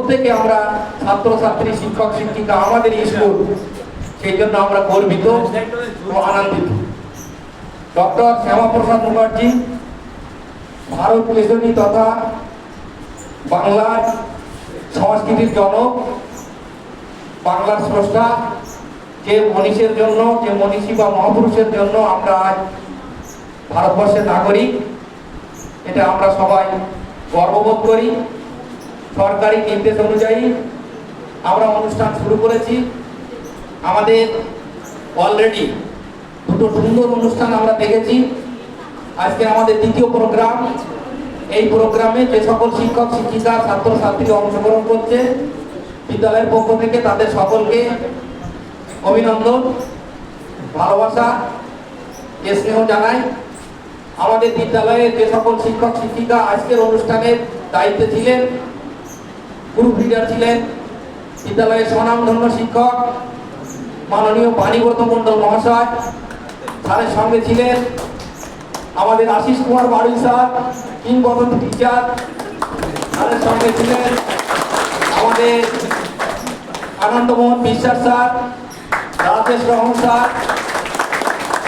প্রত্যেকে আমরা ছাত্রছাত্রী, শিক্ষক শিক্ষিকা, আমাদের স্কুল, সেই জন্য আমরা গর্বিত ও আনন্দিত। ডক্টর শ্যামাপ্রসাদ মুখার্জি ভারত লেখনী তথা বাংলার সংস্কৃতির জনক, বাংলার স্রষ্টা, যে মনীষীর জন্য, যে মনীষী বা মহাপুরুষের জন্য আমরা আজ ভারতবর্ষের নাগরিক, এটা আমরা সবাই গর্ববোধ করি। সরকারি নির্দেশ অনুযায়ী আমরা অনুষ্ঠান শুরু করেছি। আমাদের অলরেডি দুটো সুন্দর অনুষ্ঠান আমরা দেখেছি। আজকে আমাদের দ্বিতীয় প্রোগ্রাম। এই প্রোগ্রামে যে সকল শিক্ষক শিক্ষিকা, ছাত্রছাত্রী অংশগ্রহণ করছে, বিদ্যালয়ের পক্ষ থেকে তাদের সকলকে অভিনন্দন, ভালোবাসা, স্নেহ জানাই। আমাদের বিদ্যালয়ের যে সকল শিক্ষক শিক্ষিকা আজকের অনুষ্ঠানের দায়িত্বে ছিলেন, গ্রুপ লিডার ছিলেন, বিদ্যালয়ের স্বনামধন্য শিক্ষক মাননীয় বাণীব্রত মণ্ডল মহাশয়, স্যারের সঙ্গে ছিলেন আমাদের আশিস কুমার বাড়ুই স্যার, কিংবদন্তি টিচার। স্যারের সঙ্গে ছিলেন আমাদের আনন্দমোহন বিশ্বাস স্যার, রাজেশ রহমান স্যার,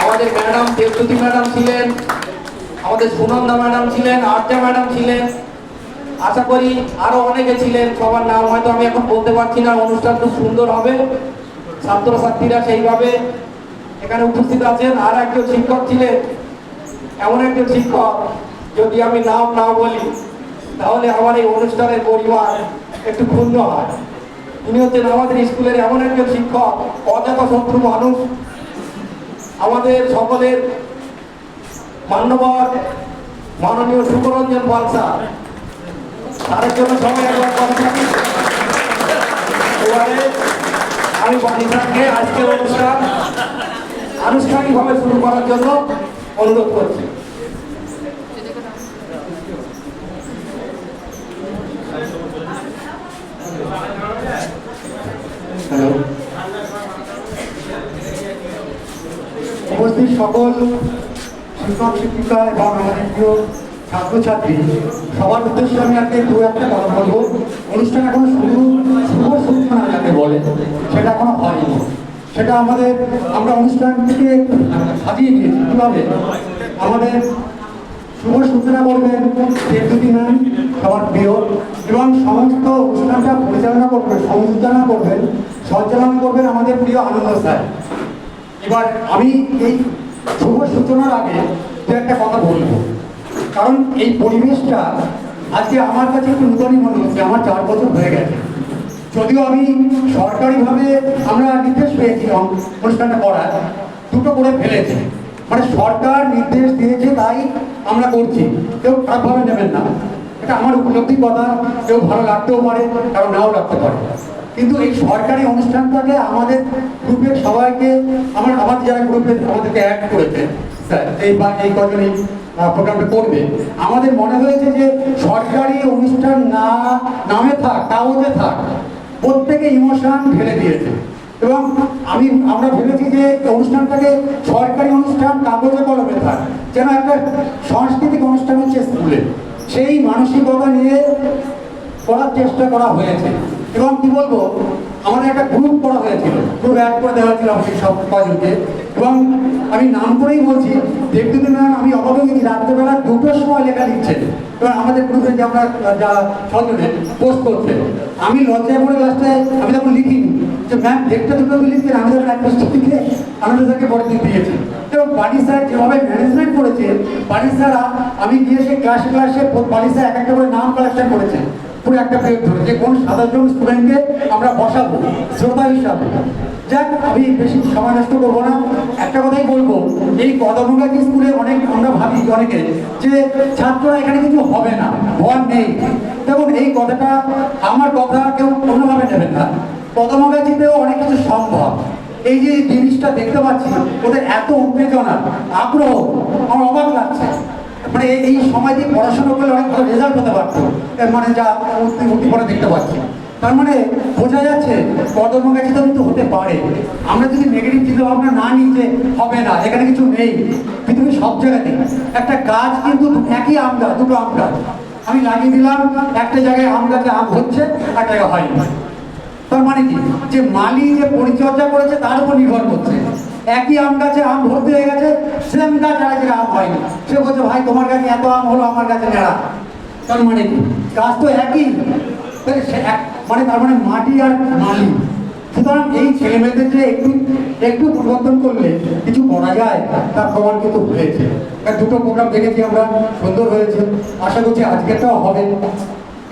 আমাদের ম্যাডাম দেবজ্যোতি ম্যাডাম ছিলেন, আমাদের সুনন্দা ম্যাডাম ছিলেন, আর্যা ম্যাডাম ছিলেন, আশা করি আরো অনেকে ছিলেন। সবার নাম হয়তো আমি এখন বলতে পারছি না। অনুষ্ঠান খুব সুন্দর হবে, ছাত্রছাত্রীরা সেইভাবে এখানে উপস্থিত আছেন। আর একজন শিক্ষক ছিলেন, এমন একজন শিক্ষক, যদি আমি নাম না বলি তাহলে আমার এই অনুষ্ঠানের পরিবার একটু ক্ষুণ্ণ হয়। তিনি হচ্ছেন আমাদের স্কুলের এমন একজন শিক্ষক, অজাত শত্রু মানুষ, আমাদের সকলের মান্যবর মাননীয় সুকরঞ্জন পাল স্যার। তাদের জন্য সবাই একবার এবারে আমি বাণী স্যারকে আজকের অনুষ্ঠান আনুষ্ঠানিকভাবে শুরু করার জন্য অনুরোধ করছি। হ্যালো, উপস্থিত সকল শিক্ষক শিক্ষিকা এবং আমাদের প্রিয় ছাত্রছাত্রী, সবার উদ্দেশ্যে আমি আজকে দু একটা কথা বলবো। অনুষ্ঠান এখনো শুভ সূচনা যাকে বলে, সেটা এখনো হয়নি। সেটা আমরা অনুষ্ঠানটিকে সাজিয়ে নিয়েছি। কীভাবে? আমাদের শুভ সূচনা করবেন দেবজ্যোতি ম্যাম, সবার প্রিয়, এবং সমস্ত অনুষ্ঠানটা পরিচালনা করবেন, সঞ্চালনা করবেন আমাদের প্রিয় আনন্দ স্যার। এবার আমি এই শুভ সূচনার আগে দু একটা কথা বলবো, কারণ এই পরিবেশটা আজকে আমার কাছে একটু নূতনই মনে হচ্ছে। আমার 4 বছর হয়ে গেছে, যদিও আমি সরকারিভাবে আমরা নির্দেশ পেয়েছিলাম অনুষ্ঠানটা করার, দুটো করে ফেলেছি। মানে সরকার নির্দেশ দিয়েছে তাই আমরা করছি, কেউ খারাপভাবে নেবেন না। এটা আমার উপলব্ধির কথা, কেউ ভালো লাগতেও পারে, কারণ নাও লাগতে পারে। কিন্তু এই সরকারি অনুষ্ঠানটাকে আমাদের গ্রুপের সবাইকে, আমার যারা গ্রুপে আমাদেরকে অ্যাড করেছে স্যার, এই কজনই প্রোগ্রামটা করবে, আমাদের মনে হয়েছে যে সরকারি অনুষ্ঠান না নামে থাক, কাগজে থাক, প্রত্যেকে ইমোশন ঢেলে দিয়েছে। এবং আমরা ভেবেছি যে অনুষ্ঠানটাকে সরকারি অনুষ্ঠান কাগজে কলমে থাক, যেন একটা সাংস্কৃতিক অনুষ্ঠান হচ্ছে স্কুলে, সেই মানসিকতা নিয়ে করার চেষ্টা করা হয়েছে। এবং কি বলবো, আমাদের একটা গ্রুপ করা হয়েছিল, গ্রুপ অ্যাড করে দেওয়া হয়েছিল আমাদের সব কজনকে। এবং আমি নাম করেই বলছি, দেবজ্যোতি ম্যাম, আমি অবাক হয়ে রাত্রেবেলা 2টোর সময় লেখা লিখছেন। এবার আমাদের গ্রুপে যে আমরা যা ছজনে পোস্ট করছে, আমি লজ্জায় পড়ে লাস্টে আমি তখন লিখিনি যে ম্যাম ডেটটা 2টো লিখছেন, আমি তখন এক পোস্ট লিখে আনন্দ স্যারকে পরে দিন দিয়েছি। এবং বাড়ি স্যার যেভাবে ম্যানেজমেন্ট করেছে, বাড়ি স্যার আমি গিয়ে সে ক্লাসে বাড়ি স্যার এক একটা করে নাম কালেকশন করেছেন, পুরো একটা পেজ ধরে যে কোন 27 জন স্টুডেন্টকে আমরা বসাবো শ্রোতা হিসাবে। যাক, আমি বেশি সময় নষ্ট করবো না, একটা কথাই বলবো, এই কদমগাছি স্কুলে আমরা ভাবি অনেকে যে ছাত্ররা এখানে কিছু হবে না, ভয় নেই। দেখুন, এই কথাটা আমার কথা কেউ অন্যভাবে নেবেন না। কদমগাছিতেও অনেক কিছু সম্ভব। এই যে জিনিসটা দেখতে পাচ্ছি, ওদের এত উত্তেজনা, আগ্রহ, আমার অবাক লাগছে। মানে এই সময় দিয়ে পড়াশোনা করলে অনেক ভালো রেজাল্ট হতে পারতো, মানে যা উদ্দীপনা দেখতে পাচ্ছি। তার মানে বোঝা যাচ্ছে কদমগাছিতেও কিন্তু হতে পারে। আমরা যদি নেগেটিভ চিন্তা ভাবনা না নিই যে হবে না, এখানে কিছু নেই, পৃথিবীর সব জায়গাতেই একটা গাছ কিন্তু একই আমড়া, দুটো আমড়া, আমি লাগিয়ে দিলাম, একটা জায়গায় আম গাছে আম হচ্ছে, একটা জায়গায় হয়নি। তার মানে কি, যে মালি যে পরিচর্যা করেছে তার উপর নির্ভর করছে। একই আম গাছে আম ভর্তি হয়ে গেছে, সেম গাছ আর এক জায়গায় আম হয়নি। সে বলছে ভাই তোমার কাছে এত আম হলো, আমার কাছে নেড়া। তার মানে কি, গাছ তো একই, তাহলে সে মানে তার মানে মাটি আর মালি। সুতরাং এই ছেলেমেয়েদের যে একটু একটু পরিবর্তন করলে কিছু করা যায়, তার প্রমাণ কিন্তু হয়েছে। দুটো প্রোগ্রাম দেখেছি আমরা, সুন্দর হয়েছে, আশা করছি আজকেরটাও হবে।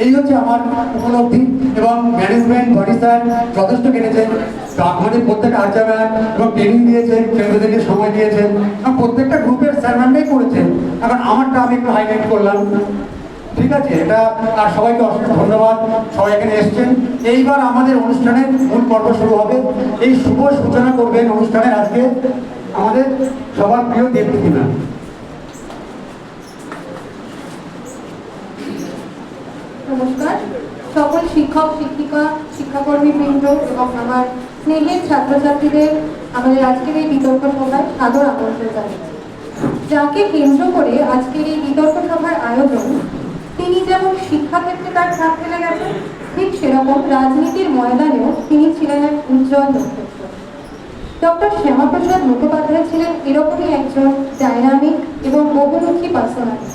এই হচ্ছে আমার উপলব্ধি। এবং ম্যানেজমেন্ট বডি স্যার যথেষ্ট কেটেছেন, আমাদের প্রত্যেকটা আচার্য এবং ট্রেনিং দিয়েছেন, ছেলেদেরকে সময় দিয়েছেন, এবং প্রত্যেকটা গ্রুপের স্যার ম্যামরাই করেছেন। এখন আমারটা আমি একটু হাইলাইট করলাম, ঠিক আছে এটা। আর সবাইকে অসংখ্য ধন্যবাদ, সবাই এখানে এসছেন। এইবার আমাদের অনুষ্ঠানের মূল পর্ব শুরু হবে। এই শুভ সূচনা করবেন অনুষ্ঠানের আজকে আমাদের সবার প্রিয় দেবদূতী ম্যাম। নমস্কার সকল শিক্ষক শিক্ষিকা শিক্ষাকর্মী বৃন্দ এবং আমার স্নেহের ছাত্রছাত্রীদের আমাদের আজকের এই বিতর্ক সভায় সাদর আমন্ত্রণ জানাচ্ছি। যাকে কেন্দ্র করে আজকের এই বিতর্ক সভার আয়োজন, তিনি যেমন শিক্ষাক্ষেত্রে তার ছাপ ফেলে গেছেন, ঠিক সেরকম রাজনীতির ময়দানেও তিনি ছিলেন এক উজ্জ্বল নক্ষত্র। ডক্টর শ্যামাপ্রসাদ মুখোপাধ্যায় ছিলেন এরকমই একজন ডাইনামিক এবং বহুমুখী পার্সোনালিটি।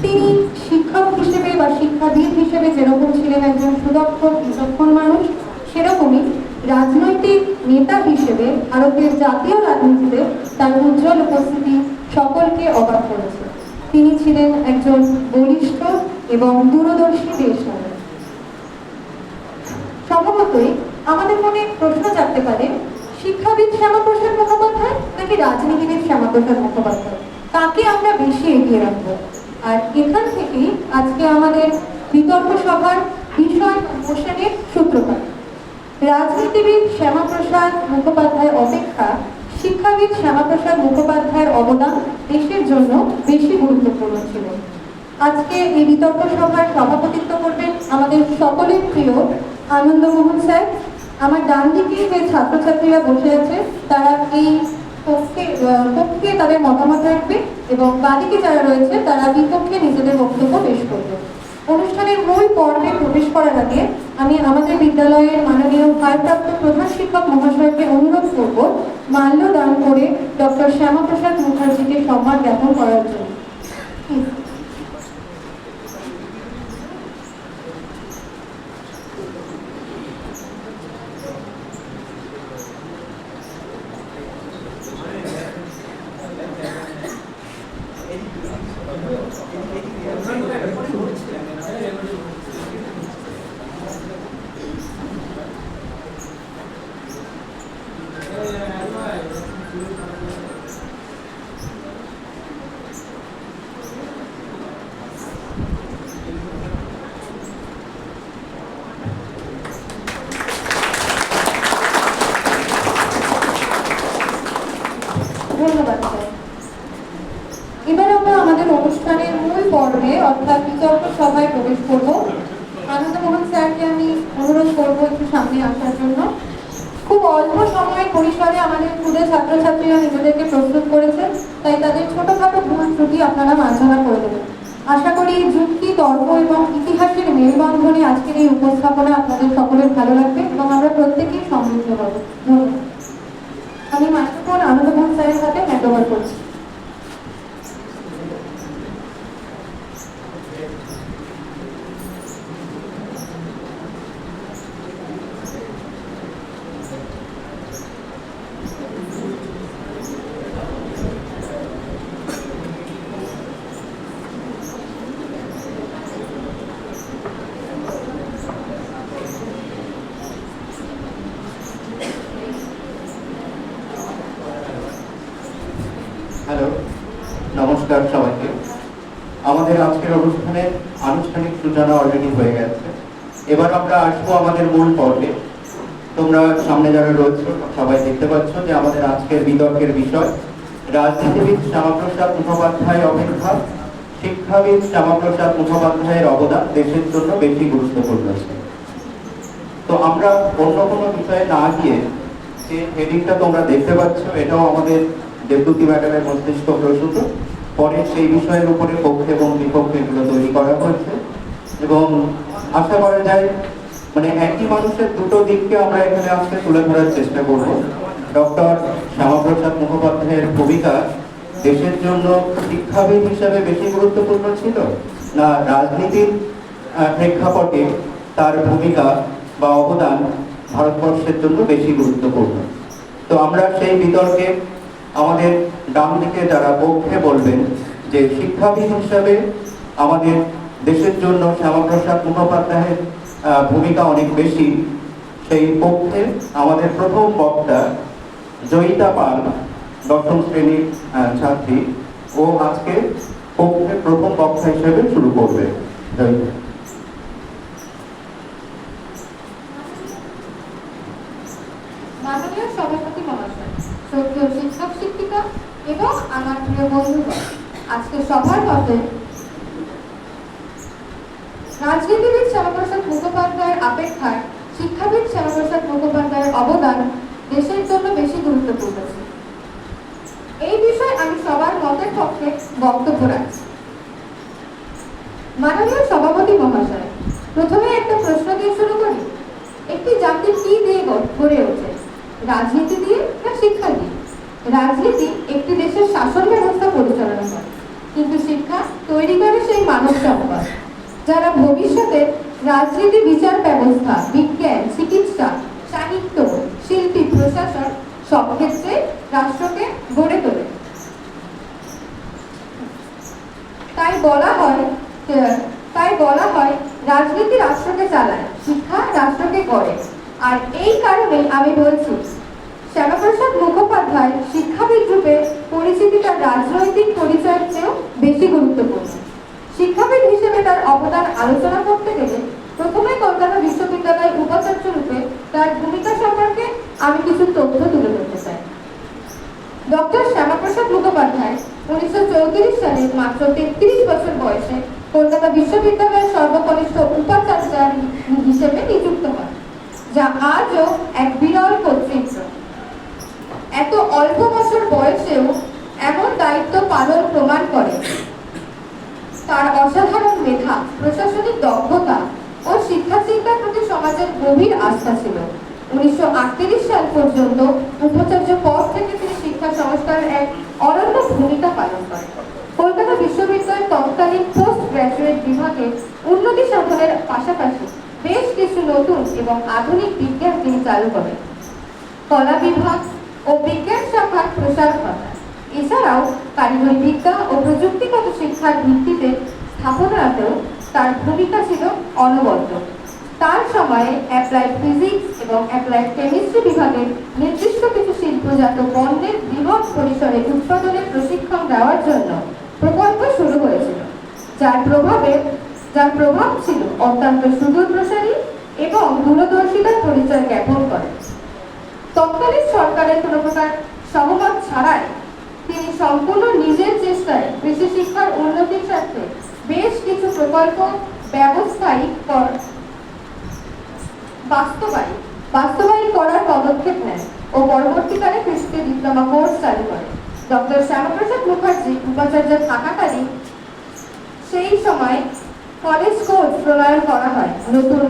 তিনি শিক্ষক হিসেবে বা শিক্ষাবিদ হিসেবে যেরকম ছিলেন একজন সুদক্ষ বিচক্ষণ মানুষ, সেরকমই রাজনৈতিক নেতা হিসেবে ভারতের জাতীয় রাজনীতিতে তার উজ্জ্বল উপস্থিতি সকলকে অবাক করেছে। তিনি ছিলেন একজন বলিষ্ঠ এবং দূরদর্শী দেশনায়ক। স্বভাবতই আমাদের মনে প্রশ্ন জাগতে পারে, শিক্ষাবিদ শ্যামাপ্রসাদ মুখোপাধ্যায় নাকি রাজনীতিবিদ শ্যামাপ্রসাদ মুখোপাধ্যায়, কাকে আমরা বেশি এগিয়ে রাখবো? আর এখান থেকেই আজকে আমাদের বিতর্ক সভার বিষয় কোশ্চেনের সূত্রপাত। রাজনীতিবিদ শ্যামাপ্রসাদ মুখোপাধ্যায় অপেক্ষা শিক্ষাবিদ শ্যামাপ্রসাদ মুখোপাধ্যায়ের অবদান দেশের জন্য বেশি গুরুত্বপূর্ণ ছিল। আজকে এই বিতর্ক সভার সভাপতিত্ব করবেন আমাদের সকলের প্রিয় আনন্দমোহন স্যার। আমার ডান দিকে যে ছাত্রছাত্রীরা বসে আছে তারা এই পক্ষে তাদের মতামত রাখবে এবং বাদিকে যারা রয়েছে তারা বিপক্ষে নিজেদের বক্তব্য পেশ করবে। অনুষ্ঠানের মূল পর্বে প্রবেশ করার আগে আমি আমাদের বিদ্যালয়ের মাননীয় ভারপ্রাপ্ত প্রধান শিক্ষক মহাশয়কে অনুরোধ করব মাল্যদান করে ডক্টর শ্যামাপ্রসাদ মুখার্জিকে সম্মান জ্ঞাপন করার জন্য। ধন্যবাদ স্যার। এবার আমরা আমাদের অনুষ্ঠানের মূল পর্বে অর্থাৎ বিতর্ক সভায় প্রবেশ করব। আনন্দমোহন স্যারকে আমি অনুরোধ করবো একটু সামনে আসার জন্য। খুব অল্প সময়ের পরিসরে আমাদের ক্ষুদে ছাত্রছাত্রীরা নিজেদেরকে প্রস্তুত করেছে, তাই তাদের ছোটখাটো ভুল ত্রুটি আপনারা মার্জনা করে দেবেন। আশা করি যুক্তি, তর্ক এবং ইতিহাসের মেলবন্ধনে আজকের এই উপস্থাপনা আপনাদের সকলের ভালো লাগবে এবং আমরা প্রত্যেকেই সমৃদ্ধ হব। ধন্যবাদ। আমি মাইক্রোফোন আনন্দমোহন স্যারের হাতে হ্যান্ড ওভার করছি। হ্যালো, নমস্কার সবাইকে। আমাদের আজকের অনুষ্ঠানে আনুষ্ঠানিক সূচনা অলরেডি হয়ে গেছে। এবার আমরা আসবো আমাদের মূল পর্বে। তোমরা সামনে যারা রয়েছে সবাই দেখতে পাচ্ছ যে আমাদের আজকের বিতর্কের বিষয় রাজনীতিবিদ শ্যামাপ্রসাদ মুখোপাধ্যায় অপেক্ষা শিক্ষাবিদ শ্যামাপ্রসাদ মুখোপাধ্যায়ের অবদান দেশের জন্য বেশি গুরুত্বপূর্ণ ছিল। তো আমরা অন্য কোনো বিষয়ে না গিয়ে যে হেডিংটা তোমরা দেখতে পাচ্ছ, এটাও আমাদের দেবদূতী ম্যাডামের মস্তিষ্ক প্রসূত পরে সেই বিষয়ের উপরে পক্ষ এবং বিপক্ষ এগুলো তৈরি করা হয়েছে এবং আশা করা যায় মানে একই মানুষের দুটো দিককে আমরা এখানে আজকে তুলে ধরার চেষ্টা করব। ডক্টর শ্যামাপ্রসাদ মুখোপাধ্যায়ের ভূমিকা দেশের জন্য শিক্ষাবিদ হিসেবে বেশি গুরুত্বপূর্ণ ছিল, না রাজনীতির প্রেক্ষাপটে তার ভূমিকা বা অবদান ভারতবর্ষের জন্য বেশি গুরুত্বপূর্ণ। তো আমরা সেই বিতর্কে আমাদের ডান দিকে যারা পক্ষে বলবেন যে শিক্ষাবিদ হিসাবে আমাদের দেশের জন্য শ্যামাপ্রসাদ মুখোপাধ্যায়ের ভূমিকা অনেক বেশি, সেই পক্ষে আমাদের প্রথম বক্তা জয়িতা পাল, দশম শ্রেণীর ছাত্রী, ও আজকে পক্ষে প্রথম বক্তা হিসেবে শুরু করবে। জয়িতা। মাননীয় সভাপতি মহাশয়, শ্রদ্ধেয় শিক্ষক শিক্ষিকা এবং আমার প্রিয় বন্ধুগণ, আজকে সভার মতে রাজনীতিবিদ শ্যামাপ্রসাদ মুখোপাধ্যায়ের অপেক্ষায় শিক্ষাবিদ শ্যামাপ্রসাদ মুখোপাধ্যায়ের অবদান দেশের জন্য বেশি গুরুত্বপূর্ণ ছিল। এই বিষয়ে আমি সবার মতের পক্ষে বক্তব্য রাখছি। মাননীয় সভাপতি মহাশয়, প্রথমে একটা প্রশ্ন দিয়ে শুরু করি। একটি জাতি কি দিয়ে গড়ে ওঠে, রাজনীতি দিয়ে না শিক্ষা দিয়ে? রাজনীতি একটি দেশের শাসন ব্যবস্থা পরিচালনা করে, কিন্তু শিক্ষা তৈরি করে সেই মানব সম্পদ যারা ভবিষ্যতে রাজনীতি, বিচার ব্যবস্থা, বিজ্ঞান, চিকিৎসা, সাহিত্য, শিল্পী, প্রশাসন সব ক্ষেত্রে রাষ্ট্রকে গড়ে তোলে। তাই বলা হয় রাজনীতি রাষ্ট্রকে চালায়, শিক্ষা রাষ্ট্রকে গড়ে। আর এই কারণে আমি বলছি শ্যামাপ্রসাদ মুখোপাধ্যায় শিক্ষাবিদ রূপে পরিচিতি তার রাজনৈতিক পরিচয়ের চেয়েও বেশি গুরুত্বপূর্ণ। শিক্ষাবিদ হিসেবে তার অবদান আলোচনা করতে গেলে প্রথমে কলকাতা বিশ্ববিদ্যালয়ের উপাচার্য রূপে তার ভূমিকা সম্পর্কে আমি কিছু তথ্য তুলে ধরতে চাই। ডক্টর শ্যামাপ্রসাদ মুখোপাধ্যায় 1934 সালে মাত্র 33 বছর বয়সে কলকাতা বিশ্ববিদ্যালয়ের সর্বকনিষ্ঠ উপাচার্য হিসেবে নিযুক্ত হন, যা আজও এক বিরল কর্তৃত্ব। এত অল্প বছর বয়সেও এমন দায়িত্ব পালন প্রমাণ করে তার অসাধারণ মেধা, প্রশাসনিক দক্ষতা ও শিক্ষাচিন্তার প্রতি সমাজের গভীর আস্থা ছিল। 1938 সাল পর্যন্ত উপাচার্য পদ থেকে তিনি শিক্ষা সংস্কারের এক অনন্য ভূমিকা পালন করেন। কলকাতা বিশ্ববিদ্যালয়ের তৎকালীন পোস্ট গ্র্যাজুয়েট বিভাগে উন্নতি সাধনের পাশাপাশি বেশ কিছু নতুন এবং আধুনিক বিজ্ঞান তিনি চালু করেন। কলা বিভাগ ও বিজ্ঞান শাখার প্রসার ঘটান। এছাড়াও কারিগরি বিদ্যা ও প্রযুক্তিগত শিক্ষার ভিত্তিতে স্থাপনাতেও তার ভূমিকা ছিল অনবদ্য। তার সময়ে অ্যাপ্লাইড ফিজিক্স এবং অ্যাপ্লাইড কেমিস্ট্রি বিভাগের নির্দিষ্ট কিছু শিল্পজাত পণ্যের বৃহৎ পরিসরে উৎপাদনের প্রশিক্ষণ দেওয়ার জন্য প্রকল্প শুরু হয়েছিল, যার প্রভাব ছিল অত্যন্ত সুদূর প্রসারী এবং দূরদর্শিতার পরিচয় জ্ঞাপন করে। তৎকালীন সরকারের কোনো প্রকার সহমত ছাড়াই তিনি সম্পূর্ণ নিজের চেষ্টায় কৃষি শিক্ষার উন্নতির স্বার্থে বেশ কিছু প্রকল্প বাস্তবায়ন করার পদক্ষেপ নেন ও পরবর্তীকালে কৃষিতে ডিপ্লোমা কোর্স চালু করেন। ডক্টর শ্যামাপ্রসাদ মুখার্জি উপাচার্য থাকাকালীন সেই সময় কলেজ কোড প্রণয়ন করা হয়, নতুন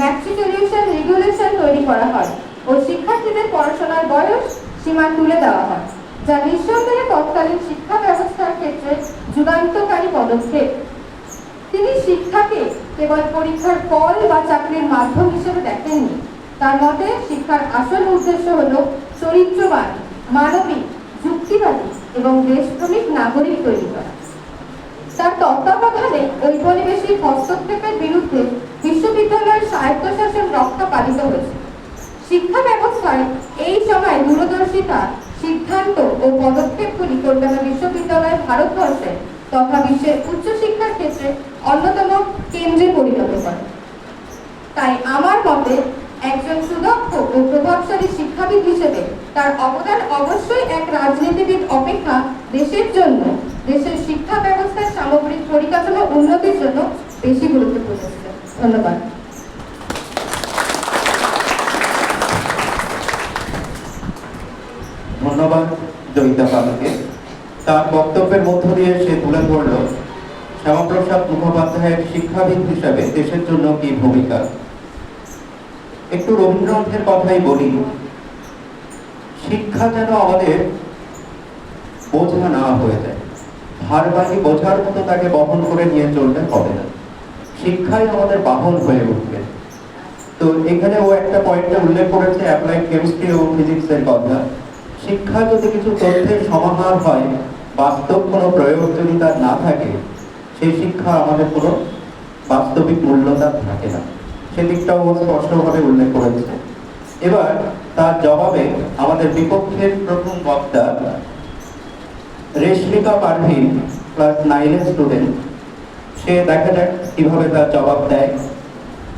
ম্যাট্রিকুলেশন রেগুলেশন তৈরি করা হয় ও শিক্ষার্থীদের পড়াশোনার বয়স সীমা তুলে দেওয়া হয়, যা নিঃসন্দেহে তৎকালীন শিক্ষা ব্যবস্থার ক্ষেত্রে যুগান্তকারী পদক্ষেপ। তিনি শিক্ষাকে কেবল পরীক্ষার ফল বা চাকরির মাধ্যম হিসেবে দেখেননি। তার মতে শিক্ষার আসল উদ্দেশ্য হল চরিত্রবান, মানবিক, যুক্তিবাদী এবং দেশপ্রেমিক নাগরিক তৈরি করা। তার তত্ত্বাবধানে ঔপনিবেশিক হস্তক্ষেপের বিরুদ্ধে বিশ্ববিদ্যালয়ের স্বায়ত্তশাসন রক্ষা পালিত হয়েছে। শিক্ষা ব্যবস্থায় এই সময় দূরদর্শিতা, সিদ্ধান্ত ও পদক্ষেপগুলি কলকাতা বিশ্ববিদ্যালয় ভারতবর্ষে তথা বিশ্বের উচ্চশিক্ষার ক্ষেত্রে অন্যতম কেন্দ্রে পরিণত করে। তাই আমার মতে একজন সুদক্ষ ও প্রভাবশালী শিক্ষাবিদ হিসেবে তার অবদান অবশ্যই এক রাজনীতিবিদ অপেক্ষা দেশের জন্য, দেশের শিক্ষা ব্যবস্থার সামগ্রিক পরিকাঠামো উন্নতির জন্য বেশি গুরুত্বপূর্ণ ছিল। ধন্যবাদ। ধন্যবাদ জয়িতা পালকে। তার বক্তব্যের মধ্য দিয়ে সে তুলে ধরল শ্যামাপ্রসাদ মুখোপাধ্যায়ের শিক্ষাবিদ হিসাবে দেশের জন্য কি ভূমিকা। একটু রবীন্দ্রনাথের কথাই বলি, শিক্ষা যেন আমাদের বোঝা না হয়ে যায়, ভারবাহী বোঝার মতো তাকে বহন করে নিয়ে চলতে হবে না, শিক্ষাই আমাদের বাহন হয়ে উঠবে। তো এখানে ও একটা পয়েন্টে উল্লেখ করেছে অ্যাপ্লাইড কেমিস্ট্রি ও ফিজিক্সের কথা। শিক্ষা যদি কিছু তথ্যের সমাহার হয়, বাস্তব কোনো প্রয়োগ যদি তার না থাকে, সেই শিক্ষা আমাদের কোনো বাস্তবিক মূল্যতা থাকে না, সেদিকটাও ও স্পষ্টভাবে উল্লেখ করেছে। এবার তার জবাবে আমাদের বিপক্ষের প্রথম বক্তা রেশমিকা পারভিন ক্লাস 9-এর স্টুডেন্ট, সে দেখা যাক কিভাবে তার জবাব দেয়।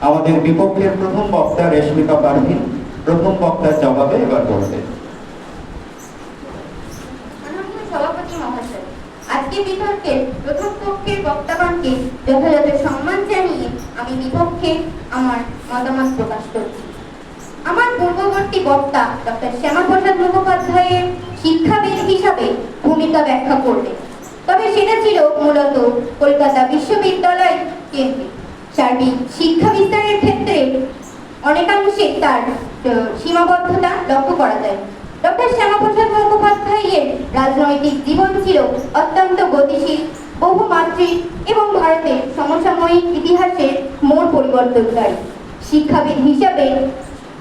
আমাদের বিপক্ষের প্রথম বক্তা রেশমিকা পারভিন প্রথম বক্তার জবাবে এবার বলবে। মাননীয় সভাপতি মহাশয়, আজকে বিতর্কের প্রথম পক্ষের বক্তাগণকে যথাযথ সম্মান জানিয়ে আমি বিপক্ষে আমার মতামত প্রকাশ করছি। আমার পূর্ববর্তী বক্তা ডক্টর শ্যামাপ্রসাদ মুখোপাধ্যায়ের শিক্ষাবিদ হিসাবে ভূমিকা ব্যাখ্যা করলেন, তবে সেটা ছিল মূলত কলকাতা বিশ্ববিদ্যালয় কেন্দ্রিক। সার্বিক শিক্ষা বিস্তারের ক্ষেত্রে অনেকাংশে তার সীমাবদ্ধতা লক্ষ্য করা যায়। ডক্টর শ্যামাপ্রসাদ মুখোপাধ্যায়ের রাজনৈতিক জীবন ছিল অত্যন্ত গতিশীল, বহুমাত্রিক এবং ভারতের সমসাময়িক ইতিহাসের মোড় পরিবর্তনকারী। শিক্ষাবিদ হিসাবে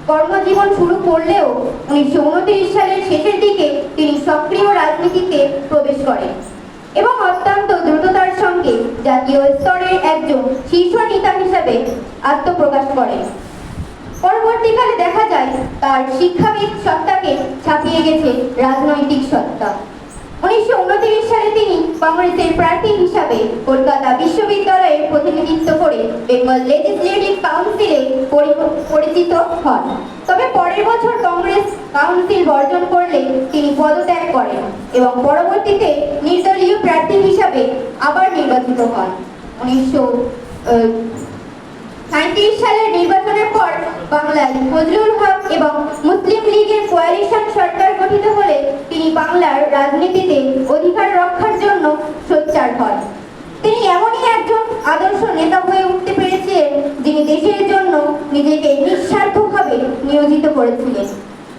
কর্মজীবন শুরু করলেও 1929 সালের শেষের দিকে তিনি সক্রিয় রাজনীতিতে প্রবেশ করেন এবং অত্যন্ত দ্রুততার সঙ্গে জাতীয় স্তরের একজন শীর্ষ নেতা হিসাবে আত্মপ্রকাশ করেন। পরবর্তীকালে দেখা যায় তার শিক্ষাবিদ সত্তাকে ছাপিয়ে গেছে রাজনৈতিক সত্তা। 1929 সালে তিনি কংগ্রেসের প্রার্থী হিসাবে কলকাতা বিশ্ববিদ্যালয়ের প্রতিনিধিত্ব করে বেঙ্গল লেজিসলেটিভ কাউন্সিলে পরিচিত হন। তবে পরের বছর কংগ্রেস কাউন্সিল বর্জন করলে তিনি পদত্যাগ করেন এবং পরবর্তীতে নির্দলীয় প্রার্থী হিসাবে আবার নির্বাচিত হন। 1937 সালের নির্বাচনের পর বাংলায় ফজলুল হক এবং মুসলিম লীগের কোয়ালিশন সরকার গঠিত হলে তিনি বাংলার রাজনীতিতে অধিকার রক্ষার জন্য সোচ্চার হন। তিনি এমনই একজন আদর্শ নেতা হয়ে উঠতে পেরেছিলেন যিনি দেশের জন্য নিজেকে নিঃস্বার্থভাবে নিয়োজিত করেছিলেন।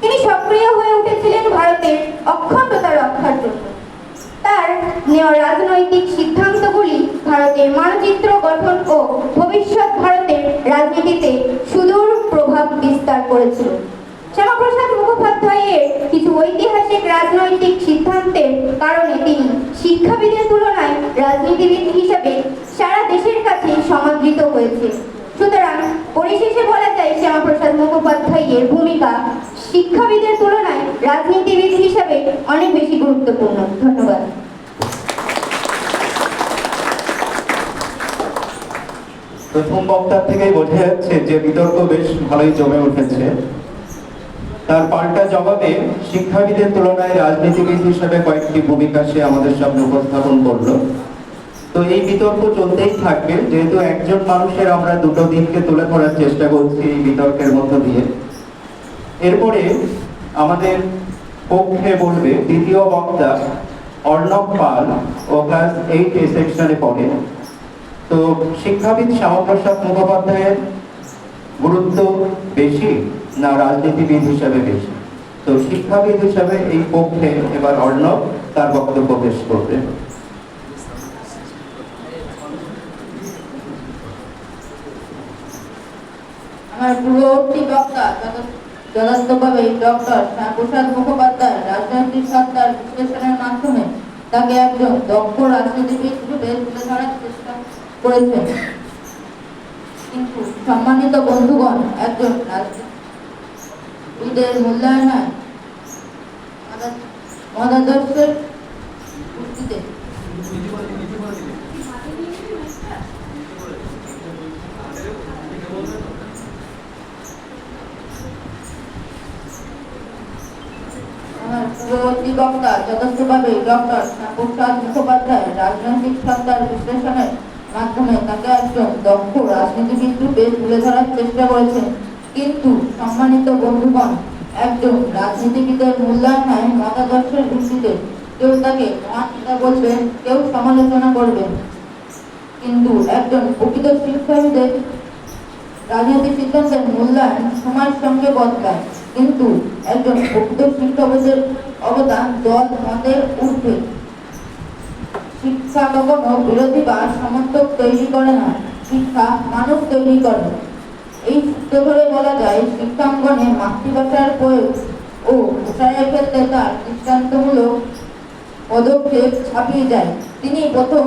তিনি সক্রিয় হয়ে উঠেছিলেন ভারতের অখণ্ডতা রক্ষার জন্য। তার নেওয়া রাজনৈতিক সিদ্ধান্তগুলি ভারতের মানচিত্র গঠন ও ভবিষ্যৎ ভারতের রাজনীতিতে সুদূর প্রভাব বিস্তার করেছিল। শ্যামাপ্রসাদ মুখোপাধ্যায়ের কিছু ঐতিহাসিক রাজনৈতিক সিদ্ধান্তের কারণে তিনি শিক্ষাবিদের তুলনায় রাজনীতিবিদ হিসেবে সারা দেশের কাছে সমাদৃত হয়েছে। সুতরাং পরিশেষে বলা যায় শ্যামাপ্রসাদ মুখোপাধ্যায়ের ভূমিকা শিক্ষাবিদের তুলনায় রাজনীতিবিদ হিসাবে অনেক বেশি গুরুত্বপূর্ণ। ধন্যবাদ। প্রথম বক্তার থেকেই বোঝা যাচ্ছে যে বিতর্ক বেশ ভালোই জমে উঠেছে। তার পাল্টা জবাবে শিক্ষাবিদের তুলনায় রাজনীতিবিদ হিসেবে কয়েকটি ভূমিকা সে আমাদের সামনে উপস্থাপন করলো। তো এই বিতর্ক চলতেই থাকবে, যেহেতু একজন মানুষের আমরা দুটো দিককে তুলে ধরার চেষ্টা করছি এই বিতর্কের মধ্য দিয়ে। এরপরে আমাদের পক্ষে বলবে দ্বিতীয় বক্তা অর্ণব পাল, ও ক্লাস 8 এ সেকশনে পড়ে। তো শিক্ষাবিদ শ্যামাপ্রসাদ মুখোপাধ্যায়ের গুরুত্ব বেশি না রাজনীতিবিদ হিসাবে বেশি? তো শিক্ষাবিদ হিসাবে এই পক্ষে এবার অর্ণব তার বক্তব্য পেশ করবে। আমার পূর্ববর্তী বক্তা যথাযথভাবে ডক্টর শ্যামাপ্রসাদ মুখোপাধ্যায় রাজনৈতিক সত্তার বিশ্লেষণের মাধ্যমে তাকে একজন দক্ষ রাজনীতিবিদ রূপে তুলে ধরার চেষ্টা করেছেন। কিন্তু সম্মানিত বন্ধুগণ, একজন রাজনীতিবিদের মূল্যায়ন হয় মতাদর্শের ভিত্তিতে। পূর্ববর্তী বক্তা যথাযথভাবে ডক্টর শ্যামাপ্রসাদ মুখোপাধ্যায় রাজনৈতিক সত্তার বিশ্লেষণের মাধ্যমে তাকে একজন দক্ষ রাজনীতিবিদ রূপে তুলে ধরার চেষ্টা করেছেন। কিন্তু সম্মানিত বন্ধুগণ, একজন রাজনীতিবিদের মূল্যায়ন হয় মতাদর্শের ভিত্তিতে। কেউ তাকে মহান নেতা বলবেন, কেউ সমালোচনা করবেন। কিন্তু একজন প্রকৃত শিক্ষাবিদের রাজনৈতিক সিদ্ধান্তের মূল্যায়ন সময়ের সঙ্গে বদলায়, কিন্তু একজন প্রকৃত শিক্ষাবিদের অবদান দল মতের ঊর্ধ্বে। শিক্ষা কখনো বিরোধী বা সমর্থক তৈরি করে না, শিক্ষা মানুষ তৈরি করে। এই সূত্র ধরে বলা যায়, শিক্ষাঙ্গনে মাতৃভাষার প্রয়োগ ও প্রসারের ক্ষেত্রে তার দৃষ্টান্তমূলক পদক্ষেপ ছাপিয়ে যায়। তিনি প্রথম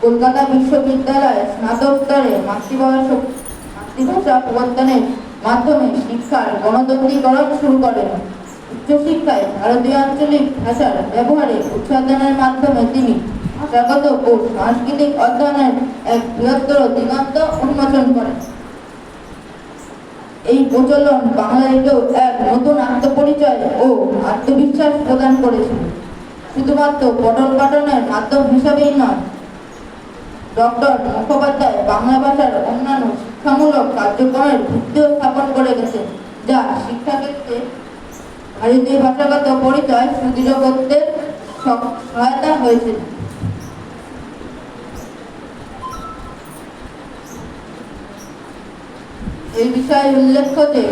কলকাতা বিশ্ববিদ্যালয়ে স্নাতক স্তরে মাতৃভাষা প্রবর্তনের মাধ্যমে শিক্ষার গণতান্ত্রিকরণ শুরু করেন। উচ্চশিক্ষায় ভারতীয় আঞ্চলিক ভাষার ব্যবহারে উৎসাধনের মাধ্যমে তিনি ভাষাগত ও সাংস্কৃতিক অধ্যয়নের এক বৃহত্তর দিগন্ত উন্মোচন করেন। এই প্রচলন বাঙালিকেও এক নতুন আত্মপরিচয় ও আত্মবিশ্বাস প্রদান করেছিল। শুধুমাত্র পঠন পাঠনের মাধ্যম হিসাবেই নয়, ডক্টর মুখোপাধ্যায় বাংলা ভাষার অন্যান্য শিক্ষামূলক কার্যক্রমের ভিত্তিও স্থাপন করে গেছেন, যা শিক্ষাক্ষেত্রে ভারতীয় ভাষাগত পরিচয় সুদৃঢ় করতে সহায়তা হয়েছিল। এই বিষয়ে উল্লেখ্য যে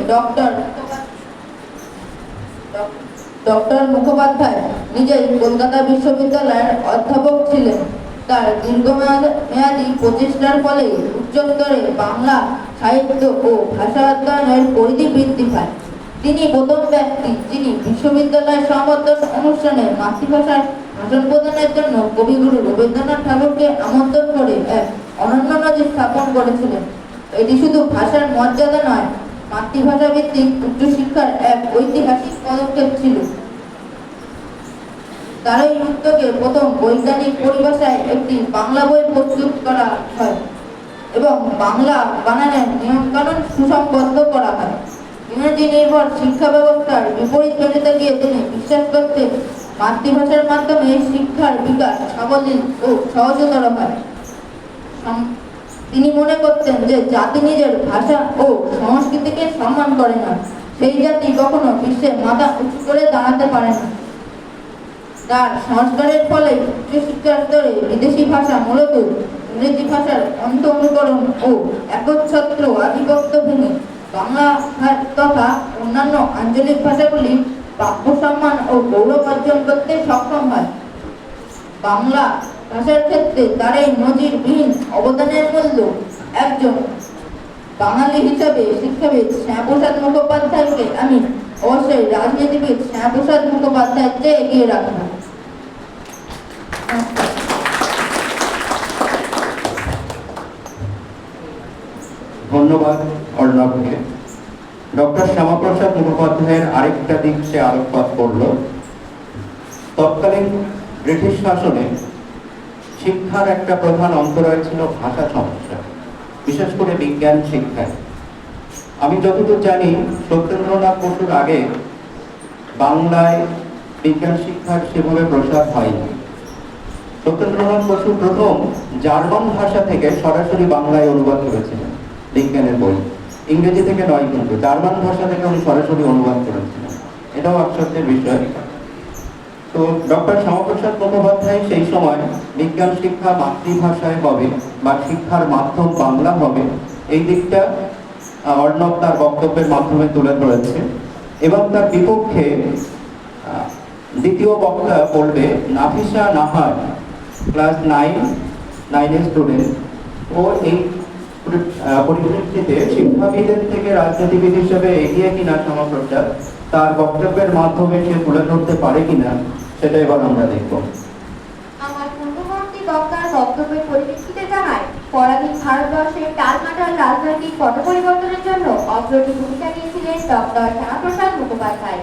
ডক্টর মুখোপাধ্যায় নিজেই কলকাতা বিশ্ববিদ্যালয়ের অধ্যাপক ছিলেন। তার দীর্ঘমেয়াদী প্রচেষ্টার ফলে উচ্চস্তরে বাংলা সাহিত্য ও ভাষা অধ্যয়নের পরিধি বৃদ্ধি পায়। তিনি প্রথম ব্যক্তি যিনি বিশ্ববিদ্যালয় সমাবর্তন অনুষ্ঠানে মাতৃভাষার ভাষণ প্রদানের জন্য কবিগুরু রবীন্দ্রনাথ ঠাকুরকে আমন্ত্রণ করে এক অনন্য নজির স্থাপন করেছিলেন। এটি শুধু ভাষার মর্যাদা নয়, মাতৃভাষা ভিত্তিক উচ্চশিক্ষার এক ঐতিহাসিক পদক্ষেপ ছিল। তার এই উদ্যোগে প্রথম বৈজ্ঞানিক পরিভাষায় একটি বাংলা বই প্রস্তুত করা হয় এবং বাংলা বানানের নিয়মকানুন সুসংবদ্ধ করা হয়। ইংরেজি নির্ভর শিক্ষা ব্যবস্থার বিপরীত চলিতে গিয়ে তিনি বিশ্বাস করতেন মাতৃভাষার মাধ্যমে শিক্ষার বিকাশ সাবলীল ও সহজতর হয়। তিনি মনে করতেন যে জাতি নিজের ভাষা ও সংস্কৃতিকে সম্মান করে না, সেই জাতি কখনো বিশ্বে মাথা উঁচু করে দাঁড়াতে পারে না। তার সংস্কারের ফলে উচ্চশিক্ষার স্তরে বিদেশি ভাষা মূলত ইংরেজি ভাষার অন্ধ অনুকরণ ও একচ্ছত্র আধিপত্য ভেঙে বাংলা তথা অন্যান্য আঞ্চলিক ভাষাগুলি প্রাপ্য সম্মান ও গৌরব অর্জন করতে সক্ষম হয়। বাংলা ভাষার ক্ষেত্রে তার এই নজিরবিহীন অবদানের মূল্য একজন বাঙালি হিসাবে শিক্ষাবিদ শ্যামাপ্রসাদ মুখোপাধ্যায়কে আমি অবশ্যই রাজনীতিবিদ শ্যামাপ্রসাদ মুখোপাধ্যায়ের চেয়ে এগিয়ে রাখব। ধন্যবাদ অর্ণবকে। ডক্টর শ্যামাপ্রসাদ মুখোপাধ্যায়ের আরেকটা দিক সে আলোকপাত করল। তৎকালীন ব্রিটিশ শাসনে শিক্ষার একটা প্রধান অন্তরায় ছিল ভাষা সমস্যা, বিশেষ করে বিজ্ঞান শিক্ষায়। আমি যতদূর জানি, সত্যেন্দ্রনাথ বসুর আগে বাংলায় বিজ্ঞান শিক্ষার সেভাবে প্রসার হয়নি। সত্যেন্দ্রনাথ বসু প্রথম জার্মান ভাষা থেকে সরাসরি বাংলায় অনুবাদ করেছিলেন বিজ্ঞানের বই, ইংরেজি থেকে নয়, কিন্তু জার্মান ভাষা থেকে উনি সরাসরি অনুবাদ করেছিলেন। এটাও আশ্চর্যের বিষয়। তো ডক্টর শ্যামাপ্রসাদ মুখোপাধ্যায় সেই সময় বিজ্ঞান শিক্ষা মাতৃভাষায় হবে বা শিক্ষার মাধ্যম বাংলা হবে, এই দিকটা অর্ণব তার বক্তব্যের মাধ্যমে তুলে ধরেছে। এবং তার বিপক্ষে দ্বিতীয় বক্তা বলবে নাফিসা নাহার, ক্লাস 9 স্টুডেন্ট। ও এই পরিপ্রেক্ষিতে শিক্ষাবিদের থেকে রাজনীতিবিদ হিসেবে এগিয়ে কিনা শ্যামাপ্রসাদ, তার বক্তব্যের মাধ্যমে সে তুলে ধরতে পারে কিনা, সেটা এবার আমরা দেখব। আমার পূর্ববর্তী বক্তার বক্তব্যের পরিপ্রেক্ষিতে জানায়, পরাধীন ভারতবর্ষের টালমাটাল রাজনৈতিক পট পরিবর্তনের জন্য অগ্রণী ভূমিকা নিয়েছিলেন ডক্টর শ্যামাপ্রসাদ মুখোপাধ্যায়।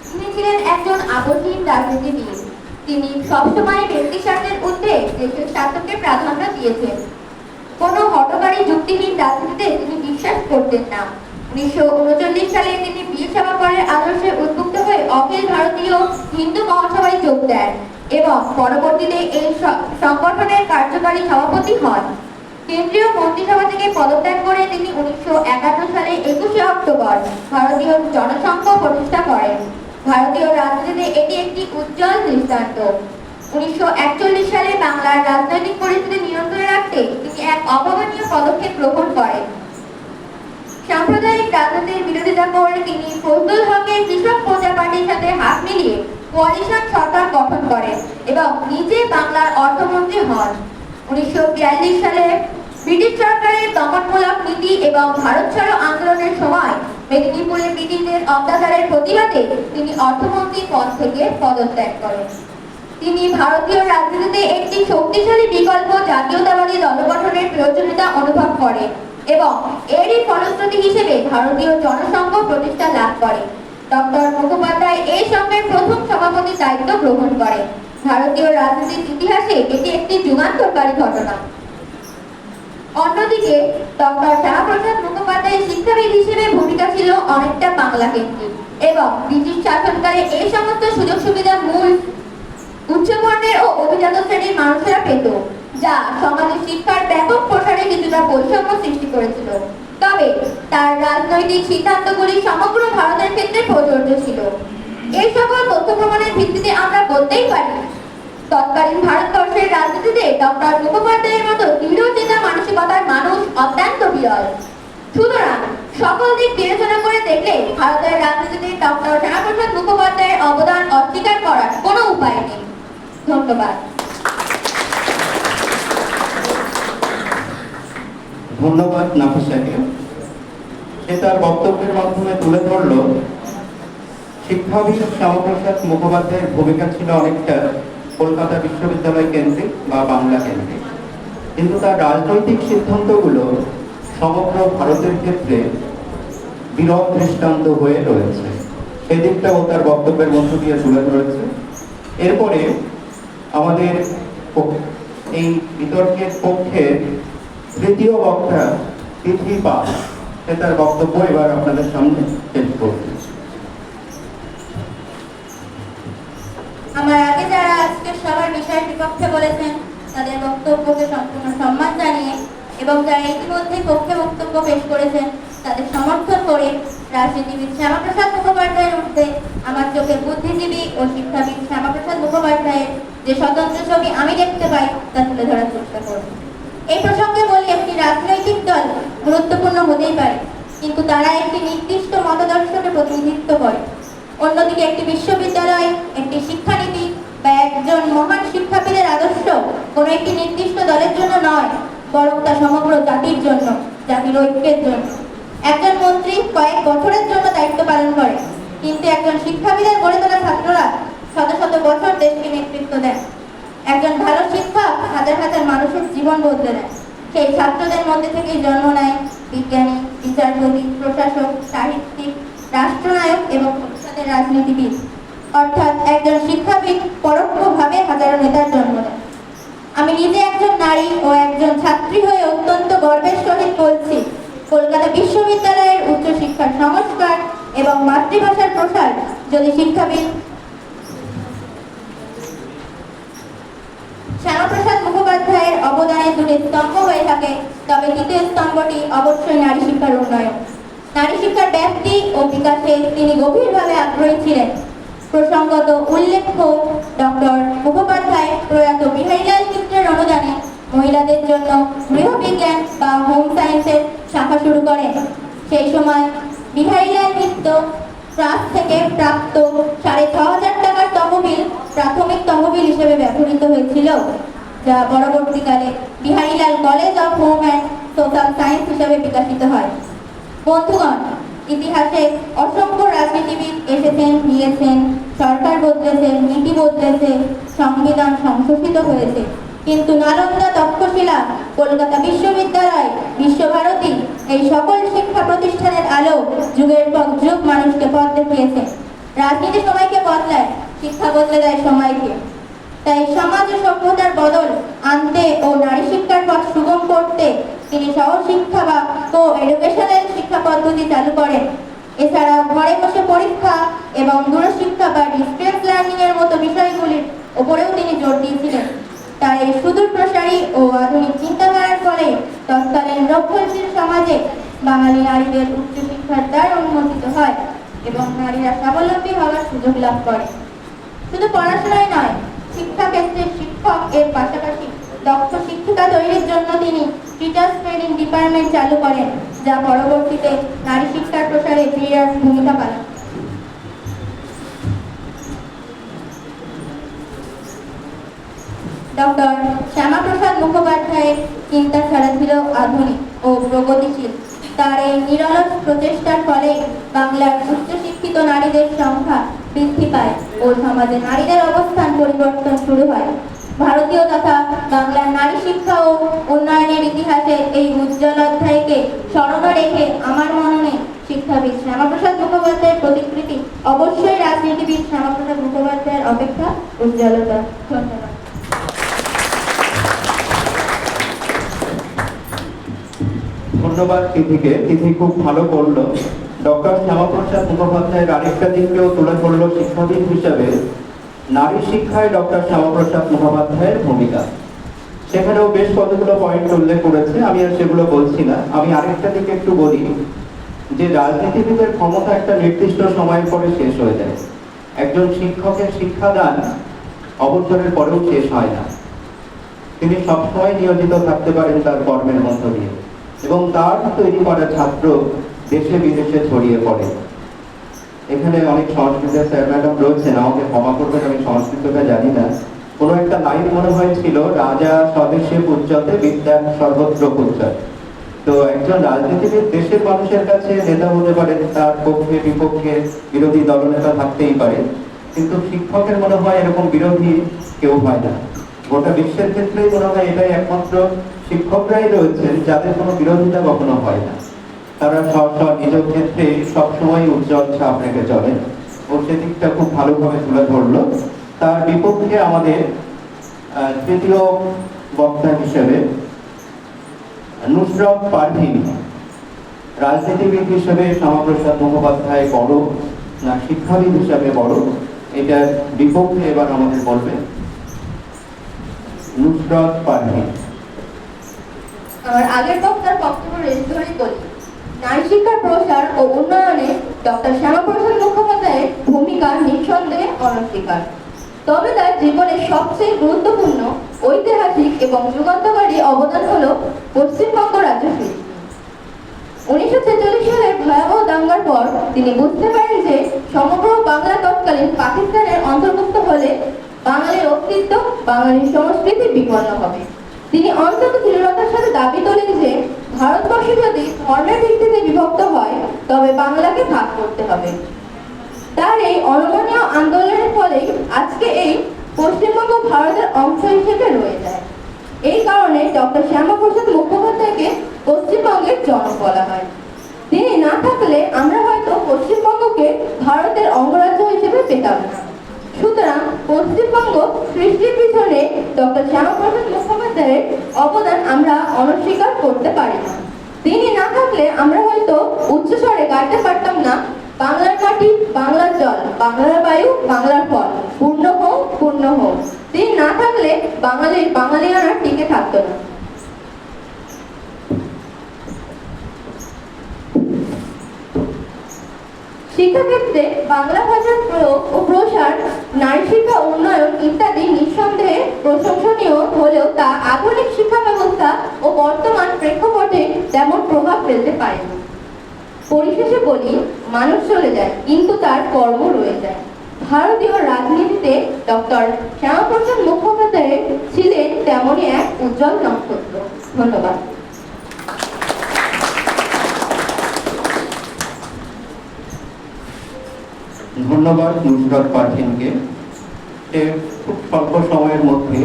তিনি ছিলেন একজন আপসহীন রাজনীতিবিদ। তিনি সবসময় ব্যক্তি স্বার্থের ঊর্ধ্বে দেশের স্বার্থকে প্রাধান্য দিয়েছেন। কোনো হঠকারী যুক্তিহীন রাজনীতিতে তিনি বিশ্বাস করতেন না। 1939 সালে তিনি বীর সমাপনের আদর্শে উদ্বুদ্ধ হয়ে অখিল ভারতীয় হিন্দু মহাসভায় যোগ দেন এবং পরবর্তীতে এই সংগঠনের কার্যকারী সভাপতি হন। কেন্দ্রীয় মন্ত্রিসভা থেকে পদত্যাগ করে তিনি 1951 সালে 21 অক্টোবর ভারতীয় জনসংঘ প্রতিষ্ঠা করেন। ভারতীয় রাজনীতিতে এটি একটি উজ্জ্বল দৃষ্টান্ত। 1941 সালে বাংলার রাজনৈতিক পরিস্থিতি নিয়ন্ত্রণে রাখতে তিনি এক অভাবনীয় পদক্ষেপ গ্রহণ করেন। সাম্প্রদায়িক রাজনীতির বিরোধিতা করে তিনি ফজলুল হকের কৃষক প্রজা পার্টির সাথে হাত মিলিয়ে কোয়ালিশন সরকার গঠন করেন এবং নিজে বাংলার অর্থমন্ত্রী হন। 1942 সালে ব্রিটিশ সরকারের দমনমূলক নীতি এবং ভারত ছাড়ো আন্দোলনের সময় মেদিনীপুরে ব্রিটিশদের অত্যাচারের প্রতিবাদে তিনি অর্থমন্ত্রী পদ থেকে পদত্যাগ করেন। তিনি ভারতীয় রাজনীতিতে একটি শক্তিশালী বিকল্প জাতীয়তাবাদী দল গঠনের প্রয়োজনীয়তা অনুভব করেন এবং এরই ফলশ্রুতি হিসেবে ভারতীয় জনসংঘ প্রতিষ্ঠা লাভ করে। ডক্টর মুখোপাধ্যায় এই সংঘের প্রথম সভাপতির দায়িত্ব গ্রহণ করেন। ভারতীয় রাজনীতির ইতিহাসে এটি একটি যুগান্তকারী ঘটনা। অন্যদিকে ডক্টর শ্যামাপ্রসাদ মুখোপাধ্যায়ের শিক্ষাবিদ হিসেবে ভূমিকা ছিল অনেকটা বাংলা কেন্দ্রিক এবং ব্রিটিশ শাসনকালে এই সমস্ত সুযোগ সুবিধা মূল উচ্চবর্ণের ও অভিজাত শ্রেণীর মানুষেরা পেত, যা সমাজে শিক্ষার ব্যাপক প্রসারে কিছুটা বৈষম্য সৃষ্টি করেছিল। তবে তার রাজনৈতিক সিদ্ধান্তগুলি সমগ্র ভারতের ক্ষেত্রে প্রযোজ্য ছিল। এই সকল তথ্য প্রমাণের ভিত্তিতে আমরা বলতেই পারি তৎকালীন ভারতবর্ষের রাজনীতিতে ডক্টর মুখোপাধ্যায়ের মতো দৃঢ়চেতা মানসিকতার মানুষ অত্যন্ত বিরল। সুতরাং সকল দিক বিবেচনা করে দেখলে ভারতের রাজনীতিতে ডক্টর শ্যামাপ্রসাদ মুখোপাধ্যায়ের অবদান অস্বীকার করার কোনো উপায় নেই। ধন্যবাদ। ধন্যবাদ নাফিসাকে। সে তার বক্তব্যের মাধ্যমে তুলে ধরল শিক্ষাবিদ শ্যামাপ্রসাদ মুখোপাধ্যায়ের ভূমিকা ছিল অনেকটা কলকাতা বিশ্ববিদ্যালয় কেন্দ্রিক বা বাংলা কেন্দ্রিক, কিন্তু তার রাজনৈতিক সিদ্ধান্তগুলো সমগ্র ভারতের ক্ষেত্রে বিরল দৃষ্টান্ত হয়ে রয়েছে। সেই দিকটাও তার বক্তব্যের মধ্য দিয়ে তুলে ধরেছে। এরপরে আমাদের এই বিতর্কের পক্ষে তৃতীয় বক্তা পৃথ্বী পাল, সে তার বক্তব্য এবার আপনাদের সামনে পেশ করবে। আমার আগে যারা আজকে সবার বিষয়ের বিপক্ষে বলেছেন তাদের বক্তব্যকে সম্পূর্ণ সম্মান জানিয়ে এবং যারা ইতিমধ্যে পক্ষে বক্তব্য পেশ করেছেন তাদের সমর্থন করে রাজনীতিবিদ শ্যামাপ্রসাদ মুখোপাধ্যায়ের ঊর্ধ্বে আমার চোখে বুদ্ধিজীবী ও শিক্ষাবিদ শ্যামাপ্রসাদ মুখোপাধ্যায়ের যে স্বতন্ত্র ছবি আমি দেখতে পাই তা তুলে ধরার চেষ্টা করব। এই প্রসঙ্গে বলি, একটি রাজনৈতিক দল গুরুত্বপূর্ণ হতেই পারে, কিন্তু তারা একটি নির্দিষ্ট মতাদর্শকে প্রতিনিধিত্ব করে। অন্যদিকে একটি বিশ্ববিদ্যালয়, একটি শিক্ষানীতি বা একজন মহান শিক্ষাবিদের আদর্শ কোনো একটি নির্দিষ্ট দলের জন্য নয়, বরং তা সমগ্র জাতির জন্য, জাতির ঐক্যের জন্য। একজন মন্ত্রী কয়েক বছরের জন্য দায়িত্ব পালন করে, কিন্তু একজন শিক্ষাবিদের গড়ে তোলা ছাত্ররা শত শত বছর দেশকে নেতৃত্ব দেয়। একজন ভালো শিক্ষক হাজার হাজার মানুষের জীবন বদলে দেয়। সেই ছাত্রদের মধ্যে থেকেই জন্ম নেয় বিজ্ঞানী, বিচারপতি, প্রশাসক, সাহিত্যিক, রাষ্ট্রনায়ক এবং ভবিষ্যতের রাজনীতিবিদ। অর্থাৎ একজন শিক্ষাবিদ পরোক্ষভাবে হাজারো নেতার জন্ম দেয়। আমি নিজে একজন নারী ও একজন ছাত্রী হয়ে অত্যন্ত গর্বের সহিত বলছি, কলকাতা বিশ্ববিদ্যালয়ের উচ্চশিক্ষার সংস্কার এবং মাতৃভাষার প্রসার যদি শিক্ষাবিদ শ্যামাপ্রসাদ মুখোপাধ্যায়ের অবদানে দুটি স্তম্ভ হয়ে থাকে, তবে দ্বিতীয় স্তম্ভটি অবশ্যই নারী শিক্ষার উন্নয়ন। নারী শিক্ষার ব্যাপ্তি ও বিকাশে তিনি গভীরভাবে আগ্রহী ছিলেন। প্রসঙ্গত উল্লেখ্য, ডক্টর মুখোপাধ্যায় প্রয়াত বিহারীলাল মিত্রের অনুদানে মহিলাদের জন্য গৃহবিজ্ঞান বা হোম সায়েন্সের শাখা শুরু করেন। সেই সময় বিহারীলাল মিত্র ট্রাস্ট থেকে প্রাপ্ত ৬,৫০০ টাকার তহবিল প্রাথমিক তহবিল হিসেবে ব্যবহৃত হয়েছিল, যা পরবর্তীকালে Biharilal college of home and social science হিসেবে বিকশিত হয়। বন্ধুগণ, ইতিহাসে অসংখ্য রাজনীতিবিদ এসেছেন, গিয়েছেন, সরকার বদলেছে, নীতি বদলেছে, সংবিধান সংশোধিত হয়েছে, কিন্তু নালন্দা, তক্ষশিলা, কলকাতা বিশ্ববিদ্যালয়, বিশ্বভারতী এই সকল শিক্ষা প্রতিষ্ঠানের আলো যুগের পর যুগ মানুষকে পথ দেখিয়েছে। রাজনীতি সময়কে বদলায়, শিক্ষা বদলে দেয় সময়কে। তাই সমাজ ও সভ্যতার বদল আনতে ও নারী শিক্ষার পথ সুগম করতে তিনি সহশিক্ষা বা কো এডুকেশনাল শিক্ষা পদ্ধতি চালু করেন। এছাড়াও ঘরে বসে পরীক্ষা এবং দূরশিক্ষা বা ডিস্টেন্স লার্নিং এর মতো বিষয়গুলির উপরেও তিনি জোর দিয়েছিলেন। তার এই সুদূর প্রসারী ও আধুনিক চিন্তাধারার ফলে তৎকালীন রক্ষণশীল সমাজে বাঙালি নারীদের উচ্চশিক্ষার দ্বার উন্মোচিত হয়। এবং নারীরা স্বাবলম্বী হওয়ার সুযোগ লাভ করে। শুধু পড়াশোনায় নয়, শিক্ষাক্ষেত্রে শিক্ষক এর পাশাপাশি দক্ষ শিক্ষিকা তৈরির জন্য তিনি টিচার্স ট্রেনিং ডিপার্টমেন্ট চালু করেন, যা পরবর্তীতে নারী শিক্ষার প্রসারে বিরাট ভূমিকা পালন। ডক্টর শ্যামাপ্রসাদ মুখোপাধ্যায়ের চিন্তাধারা ছিল আধুনিক ও প্রগতিশীল। তার এই নিরলস প্রচেষ্টার ফলে বাংলার উচ্চশিক্ষিত নারীদের সংখ্যা বৃদ্ধি পায় ও সমাজে নারীদের অবস্থান পরিবর্তন শুরু হয়। ভারতীয় তথা বাংলার নারী শিক্ষা ও উন্নয়নের ইতিহাসে এই উজ্জ্বল অধ্যায়কে স্মরণে রেখে আমার মননে শিক্ষাবিদ শ্যামাপ্রসাদ মুখোপাধ্যায়ের প্রতিকৃতি অবশ্যই রাজনীতিবিদ শ্যামাপ্রসাদ মুখোপাধ্যায়ের অপেক্ষা উজ্জ্বলতা। ধন্যবাদ। ধন্যবাদ তিথিকে। তিথি খুব ভালো করলো। ডক্টর শ্যামাপ্রসাদ মুখোপাধ্যায়ের আরেকটা দিককেও তুলে ধরলো শিক্ষাবিদ হিসাবে নারী শিক্ষায় ডক্টর শ্যামাপ্রসাদ মুখোপাধ্যায়ের ভূমিকা। সেখানেও বেশ কতগুলো পয়েন্ট উল্লেখ করেছে, আমি আর সেগুলো বলছি না। আমি আরেকটা দিকে একটু বলি যে রাজনীতিবিদের ক্ষমতা একটা নির্দিষ্ট সময়ের পরে শেষ হয়ে যায়। একজন শিক্ষকের শিক্ষাদান অবসরের পরেও শেষ হয় না। তিনি সবসময় নিয়োজিত থাকতে পারেন তার কর্মের মধ্য দিয়ে, এবং তার তৈরি করা ছাত্র দেশে বিদেশে ছড়িয়ে পড়ে। এখানে অনেক সংস্কৃতের স্যার ম্যাডাম রয়েছেন, আমাকে ক্ষমা করবেন, আমি সংস্কৃতটা জানি না। কোনো একটা লাইন মনে হয়েছিল, রাজা স্বদেশে পূজ্যতে বিদ্যান সর্বত্র পূজ্যতে। তো একজন রাজনীতিবিদ দেশের মানুষের কাছে নেতা হতে পারেন, তার পক্ষে বিপক্ষে বিরোধী দলনেতা থাকতেই পারে, কিন্তু শিক্ষকের মনে হয় এরকম বিরোধী কেউ হয় না। গোটা বিশ্বের ক্ষেত্রেই মনে হয় এটাই একমাত্র শিক্ষকরাই রয়েছেন যাদের কোনো বিরোধিতা কখনো হয় না। তারা নিজ ক্ষেত্রে সবসময় উজ্জ্বল ছাপ রেখে চলেন, ও সেদিকটা খুব ভালোভাবে তুলে ধরলো। তার বিপক্ষে আমাদের তৃতীয় বক্তা হিসেবে নুসরত পারভীন। রাজনীতিবিদ হিসেবে শ্যামাপ্রসাদ মুখোপাধ্যায় বড় না শিক্ষাবিদ হিসাবে বড়, এটার বিপক্ষে এবার আমাদের বলবে নুসরত পারভীন। আমার আগের বক্তার বক্তব্য রেশ ধরে বলি, নারী শিক্ষার প্রসার ও উন্নয়নে ডক্টর শ্যামাপ্রসাদ মুখোপাধ্যায়ের ভূমিকা নিঃসন্দেহে অনস্বীকার। তবে তার জীবনের সবচেয়ে গুরুত্বপূর্ণ, ঐতিহাসিক এবং যুগান্তকারী অবদান হল পশ্চিমবঙ্গ রাজ্য সৃষ্টি। 1946 সালের ভয়াবহ দাঙ্গার পর তিনি বুঝতে পারেন যে সমগ্র বাংলা তৎকালীন পাকিস্তানের অন্তর্ভুক্ত হলে বাঙালির অস্তিত্ব, বাঙালির সংস্কৃতি বিপন্ন হবে। তিনি অন্তত দৃঢ়তার সাথে দাবি তোলেন যে ভারতবর্ষ যদি ধর্মের ভিত্তিতে বিভক্ত হয় তবে বাংলাকে ভাগ করতে হবে। তার এই অনমনীয় আন্দোলনের ফলেই আজকে এই পশ্চিমবঙ্গ ভারতের অংশ হিসেবে রয়ে যায়। এই কারণে ডক্টর শ্যামাপ্রসাদ মুখোপাধ্যায়কে পশ্চিমবঙ্গের জনক বলা হয়। তিনি না থাকলে আমরা হয়তো পশ্চিমবঙ্গকে ভারতের অঙ্গরাজ্য হিসেবে পেতাম না। সুতরাং পশ্চিমবঙ্গ সৃষ্টির পিছনে ডক্টর শ্যামাপ্রসাদ মুখোপাধ্যায়ের অবদান আমরা অনস্বীকার করতে পারি না। তিনি না থাকলে আমরা হয়তো উচ্চস্বরে গাইতে পারতাম না, বাংলার মাটি, বাংলার জল, বাংলার বায়ু, বাংলার ফল, পূর্ণ হোক, পূর্ণ হোক। তিনি না থাকলে বাঙালিয়ানা টিকে থাকতো না। শিক্ষাক্ষেত্রে বাংলা ভাষার প্রয়োগ ও প্রসার, নারী শিক্ষা উন্নয়ন ইত্যাদি নিঃসন্দেহে প্রশংসনীয় হলেও তা আধুনিক শিক্ষা ব্যবস্থা ও বর্তমান প্রেক্ষাপটে তেমন প্রভাব ফেলতে পারে না। পরিশেষে বলি, মানুষ চলে যায় কিন্তু তার কর্ম রয়ে যায়। ভারতীয় রাজনীতিতে ডক্টর শ্যামাপ্রসাদ মুখোপাধ্যায় ছিলেন তেমনই এক উজ্জ্বল নক্ষত্র। ধন্যবাদ। ধন্যবাদ নুসরত পারভীনকে। খুব স্বল্প সময়ের মধ্যে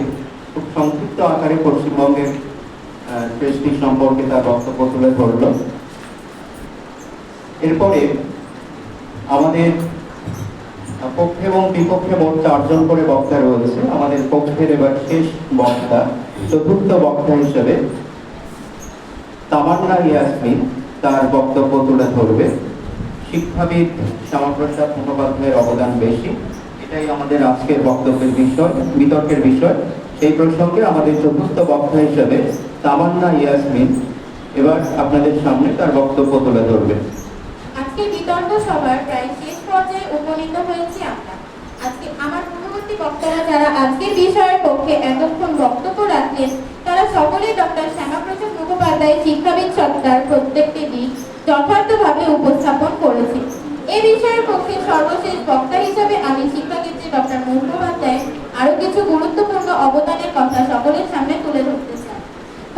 খুব সংক্ষিপ্ত আকারে পশ্চিমবঙ্গের সৃষ্টি সম্পর্কে তার বক্তব্য তুলে ধরল। এরপরে আমাদের পক্ষে এবং বিপক্ষে মোট 4 জন করে বক্তা রয়েছে। আমাদের পক্ষের এবার শেষ বক্তা, চতুর্থ বক্তা হিসেবে তামান্না ইয়াসমিন তার বক্তব্য তুলে ধরবে। শিক্ষাবিদ শ্যামাপ্রসাদ মুখোপাধ্যায়ের অবদান বেশি, এটাই আমাদের আজকের বক্তব্যের বিষয়, বিতর্কের বিষয়। সেই প্রসঙ্গে আমাদের চতুর্থ বক্তা হিসেবে তামান্না ইয়াসমিন এবার আপনাদের সামনে তার বক্তব্য তুলে ধরবে। আজকে আজকে বিতর্ক সভার প্রায় শেষ পর্যায়ে উপনীত হয়েছি আমরা। আজকে আমার পূর্ববর্তী বক্তারা যারা আজকের বিষয়ের পক্ষে এতক্ষণ বক্তব্য রাখলেন, তারা সকলেই ডক্টর শ্যামাপ্রসাদ মুখোপাধ্যায় শিক্ষাবিদ সত্তার প্রত্যেকটি দিক যথার্থভাবে উপস্থাপন করেছে। এই বিষয়ের পক্ষে সর্বশেষ বক্তা হিসেবে আমি শিক্ষাক্ষেত্রে ডক্টর মুখোপাধ্যায় আরো কিছু গুরুত্বপূর্ণ অবদানের কথা সকলের সামনে তুলে ধরতে চাই।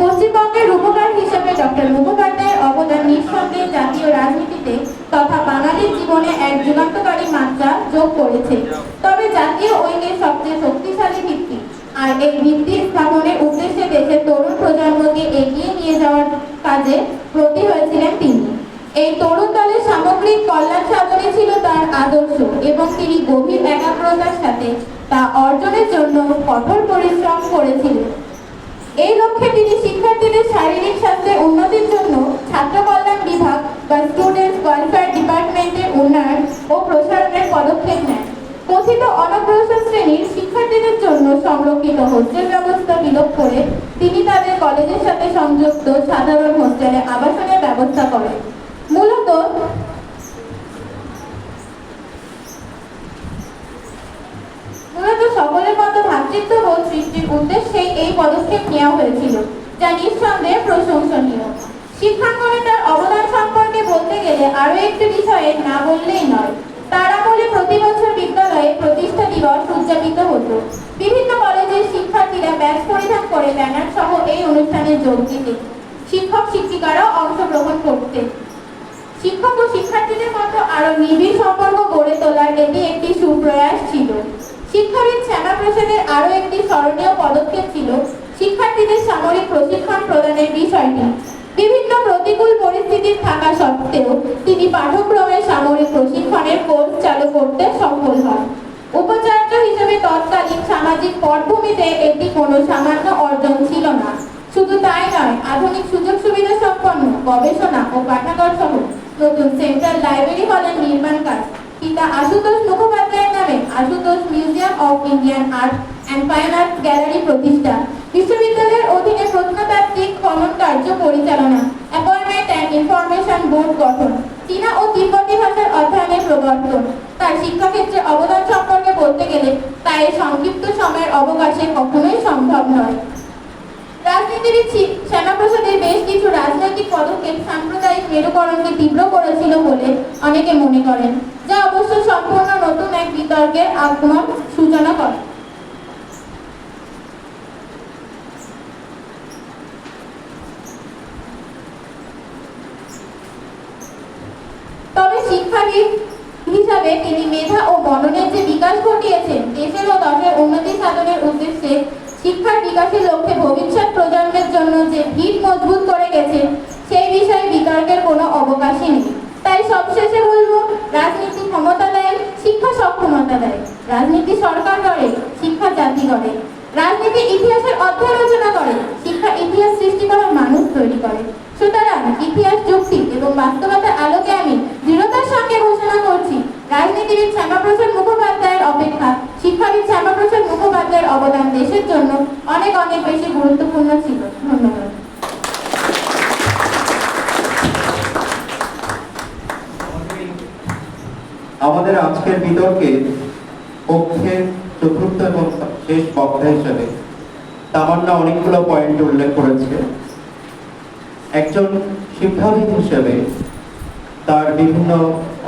পশ্চিমবঙ্গের রূপকার হিসেবে ডক্টর মুখোপাধ্যায়ের অবদান নিঃসন্দেহে জাতীয় রাজনীতিতে তথা বাঙালির জীবনে এক যুগান্তকারী মাত্রা যোগ করেছে। তবে জাতীয় ঐক্যের সবচেয়ে শক্তিশালী ভিত্তি আর এই ভিত্তি স্থাপনের উদ্দেশ্যে দেশের তরুণ প্রজন্মকে এগিয়ে নিয়ে যাওয়ার কাজে ব্রতী হয়েছিলেন তিনি। এই তরুণ দলের সামগ্রিক কল্যাণ সাধনে ছিল তার আদর্শ এবং তিনি গভীর একাগ্রতার সাথে তা অর্জনের জন্য কঠোর পরিশ্রম করেছিলেন। এই লক্ষ্যে তিনি শিক্ষার্থীদের শারীরিক স্বাস্থ্যের উন্নতির জন্য ছাত্র কল্যাণ বিভাগ বা স্টুডেন্টস ওয়েলফেয়ার ডিপার্টমেন্টের উন্নয়ন ও প্রসারণের পদক্ষেপ নেন। কথিত অনগ্রসর শ্রেণীর শিক্ষার্থীদের জন্য সংরক্ষিত হোস্টেল ব্যবস্থা বিলোপ করে তিনি তাদের কলেজের সাথে সংযুক্ত সাধারণ হোস্টেলে আবাসনের ব্যবস্থা করেন। মূলত সকলের মতো ভ্রাতৃত্ববোধ সৃষ্টির উদ্দেশ্যেই এই পদক্ষেপ নেওয়া হয়েছিল, যা নিঃসন্দেহে প্রশংসনীয়। শিক্ষাঙ্গনে তার অবদান সম্পর্কে বলতে গেলে আরো একটি বিষয়ে না বললেই নয়। তার আমলে প্রতি বছর বিদ্যালয়ে প্রতিষ্ঠা দিবস উদযাপিত হতো। বিভিন্ন কলেজের শিক্ষার্থীরা ব্যাচ পরিধান করে ব্যানার সহ এই অনুষ্ঠানে যোগ দিতেন। শিক্ষক শিক্ষিকারাও অংশগ্রহণ করতেন। শিক্ষক ও শিক্ষার্থীদের মধ্যে আরো নিবিড় সম্পর্ক গড়ে তোলার এটি একটি সুপ্রয়াস ছিল। শিক্ষাবিদ শ্যামাপ্রসাদের আরো একটি স্মরণীয় পদক্ষেপ ছিল শিক্ষার্থীদের সামরিক প্রশিক্ষণ প্রদানের বিষয়টি। বিভিন্ন প্রতিকূল পরিস্থিতির থাকা সত্ত্বেও তিনি পাঠ্যক্রমে সামরিক প্রশিক্ষণের কোর্স চালু করতে সফল হন। উপাচার্য হিসেবে তৎকালীন সামাজিক পটভূমিতে এটি কোনো সামান্য অর্জন ছিল না। শুধু তাই নয়, আধুনিক সুযোগ সুবিধা সম্পন্ন গবেষণা ও পাঠাগার সহ নতুন সেন্ট্রাল লাইব্রেরি হলের নির্মাণ কাজ পিতা আশুতোষ মুখোপাধ্যায়ের নামে Ashutosh museum of Indian art and fine art gallery প্রতিষ্ঠা, বিশ্ববিদ্যালয়ের অধীনে প্রত্নতাত্ত্বিক খনন কার্য পরিচালনা, অ্যাপয়েন্টমেন্ট অ্যান্ড ইনফরমেশন বোর্ড গঠন, চীনা ও তিব্বতী ভাষার অধ্যয়নের প্রবর্তন। তার শিক্ষাক্ষেত্রে অবদান সম্পর্কে বলতে গেলে তা এই সংক্ষিপ্ত সময়ের অবকাশে কখনোই সম্ভব নয়। রাজনীতিবিদ শ্যামাপ্রসাদের বেশ কিছু রাজনৈতিক পদক্ষেপ সাম্প্রদায়িক মেরুকরণকে তীব্র করেছিল বলে অনেকে মনে করেন, যা অবশ্য সম্পূর্ণ নতুন এক বিতর্কের আগমন সূচনা করে। তবে শিক্ষাবিদ হিসাবে তিনি মেধা ও মননের যে বিকাশ ঘটিয়েছেন, দেশের ও দশের উন্নতি সাধনের উদ্দেশ্যে শিক্ষার বিকাশের লক্ষ্যে ভবিষ্যৎ প্রজন্মের জন্য যে ভিত মজবুত করে গেছেন, সেই বিষয়ে বিতর্কের কোনো অবকাশই নেই। তাই সবশেষে বলবো, রাজনীতি ক্ষমতা দেয়, শিক্ষা সক্ষমতা দেয়। রাজনীতি সরকার করে, শিক্ষা জাতি করে। রাজনীতি ইতিহাসের অধ্যায় রচনা করে, শিক্ষা ইতিহাস সৃষ্টি করার মানুষ তৈরি করে। সুতরাং ইতিহাস, যুক্তি এবং বাস্তবতার আলোকে আমি দৃঢ়তার সঙ্গে ঘোষণা করছি, রাজনীতিবিদ শ্যামাপ্রসাদ মুখোপাধ্যায়ের অপেক্ষা শিক্ষাবিদ শ্যামাপ্রসাদ মুখোপাধ্যায়ের অবদান দেশের জন্য অনেক অনেক বেশি গুরুত্বপূর্ণ ছিল। ধন্যবাদ। আমাদের আজকের বিতর্কে পক্ষে চতুর্থ এবং শেষ বক্তা হিসেবে তামান্না অনেকগুলো পয়েন্ট উল্লেখ করেছে। একজন শিক্ষাবিদ হিসেবে তার বিভিন্ন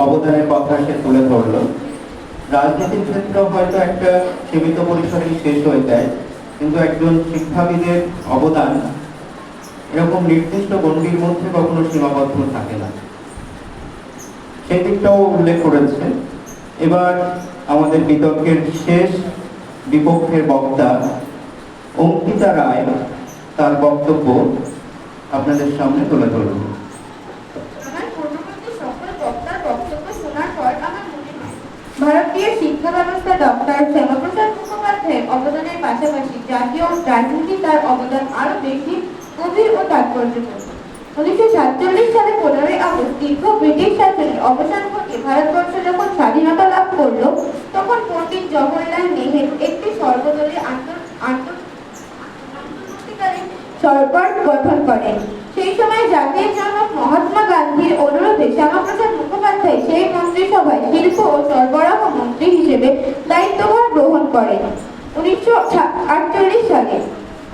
অবদানের কথা সে তুলে ধরল। রাজনীতির ক্ষেত্রে হয়তো একটা সীমিত পরিসরেই শেষ হয়ে যায়, কিন্তু একজন শিক্ষাবিদের অবদান এরকম নির্দিষ্ট গণ্ডির মধ্যে কখনো সীমাবদ্ধ থাকে না, সেই দিকটাও উল্লেখ করেছে। এবার আমাদের বিতর্কের শেষ বিপক্ষের বক্তা অঙ্কিতা রায় তার বক্তব্য আপনাদের সামনে তুলে ধরল। ভারতীয় শিক্ষা ব্যবস্থা ডক্টর শ্যামাপ্রসাদ মুখোপাধ্যায়ের অবদানের পাশাপাশি জাতীয় রাজনীতি তার অবদান আরো বেশি গভীর ও তাৎপর্যপূর্ণ। 1947 সালে 15ই আগস্ট দীর্ঘ ব্রিটিশ শাসনের অবসান ঘটে ভারতবর্ষ যখন স্বাধীনতা লাভ করলো, তখন পণ্ডিত জওহরলাল নেহেরু একটি সর্বদলীয় আন্তর্জাতিক সরকার গঠন করেন। সেই সময় জাতির জনক মহাত্মা গান্ধীর অনুরোধে শ্যামাপ্রসাদ মুখোপাধ্যায় সেই মন্ত্রিসভায় শিল্প ও সরবরাহ মন্ত্রী হিসেবে দায়িত্বভার গ্রহণ করেন। 1948 সালে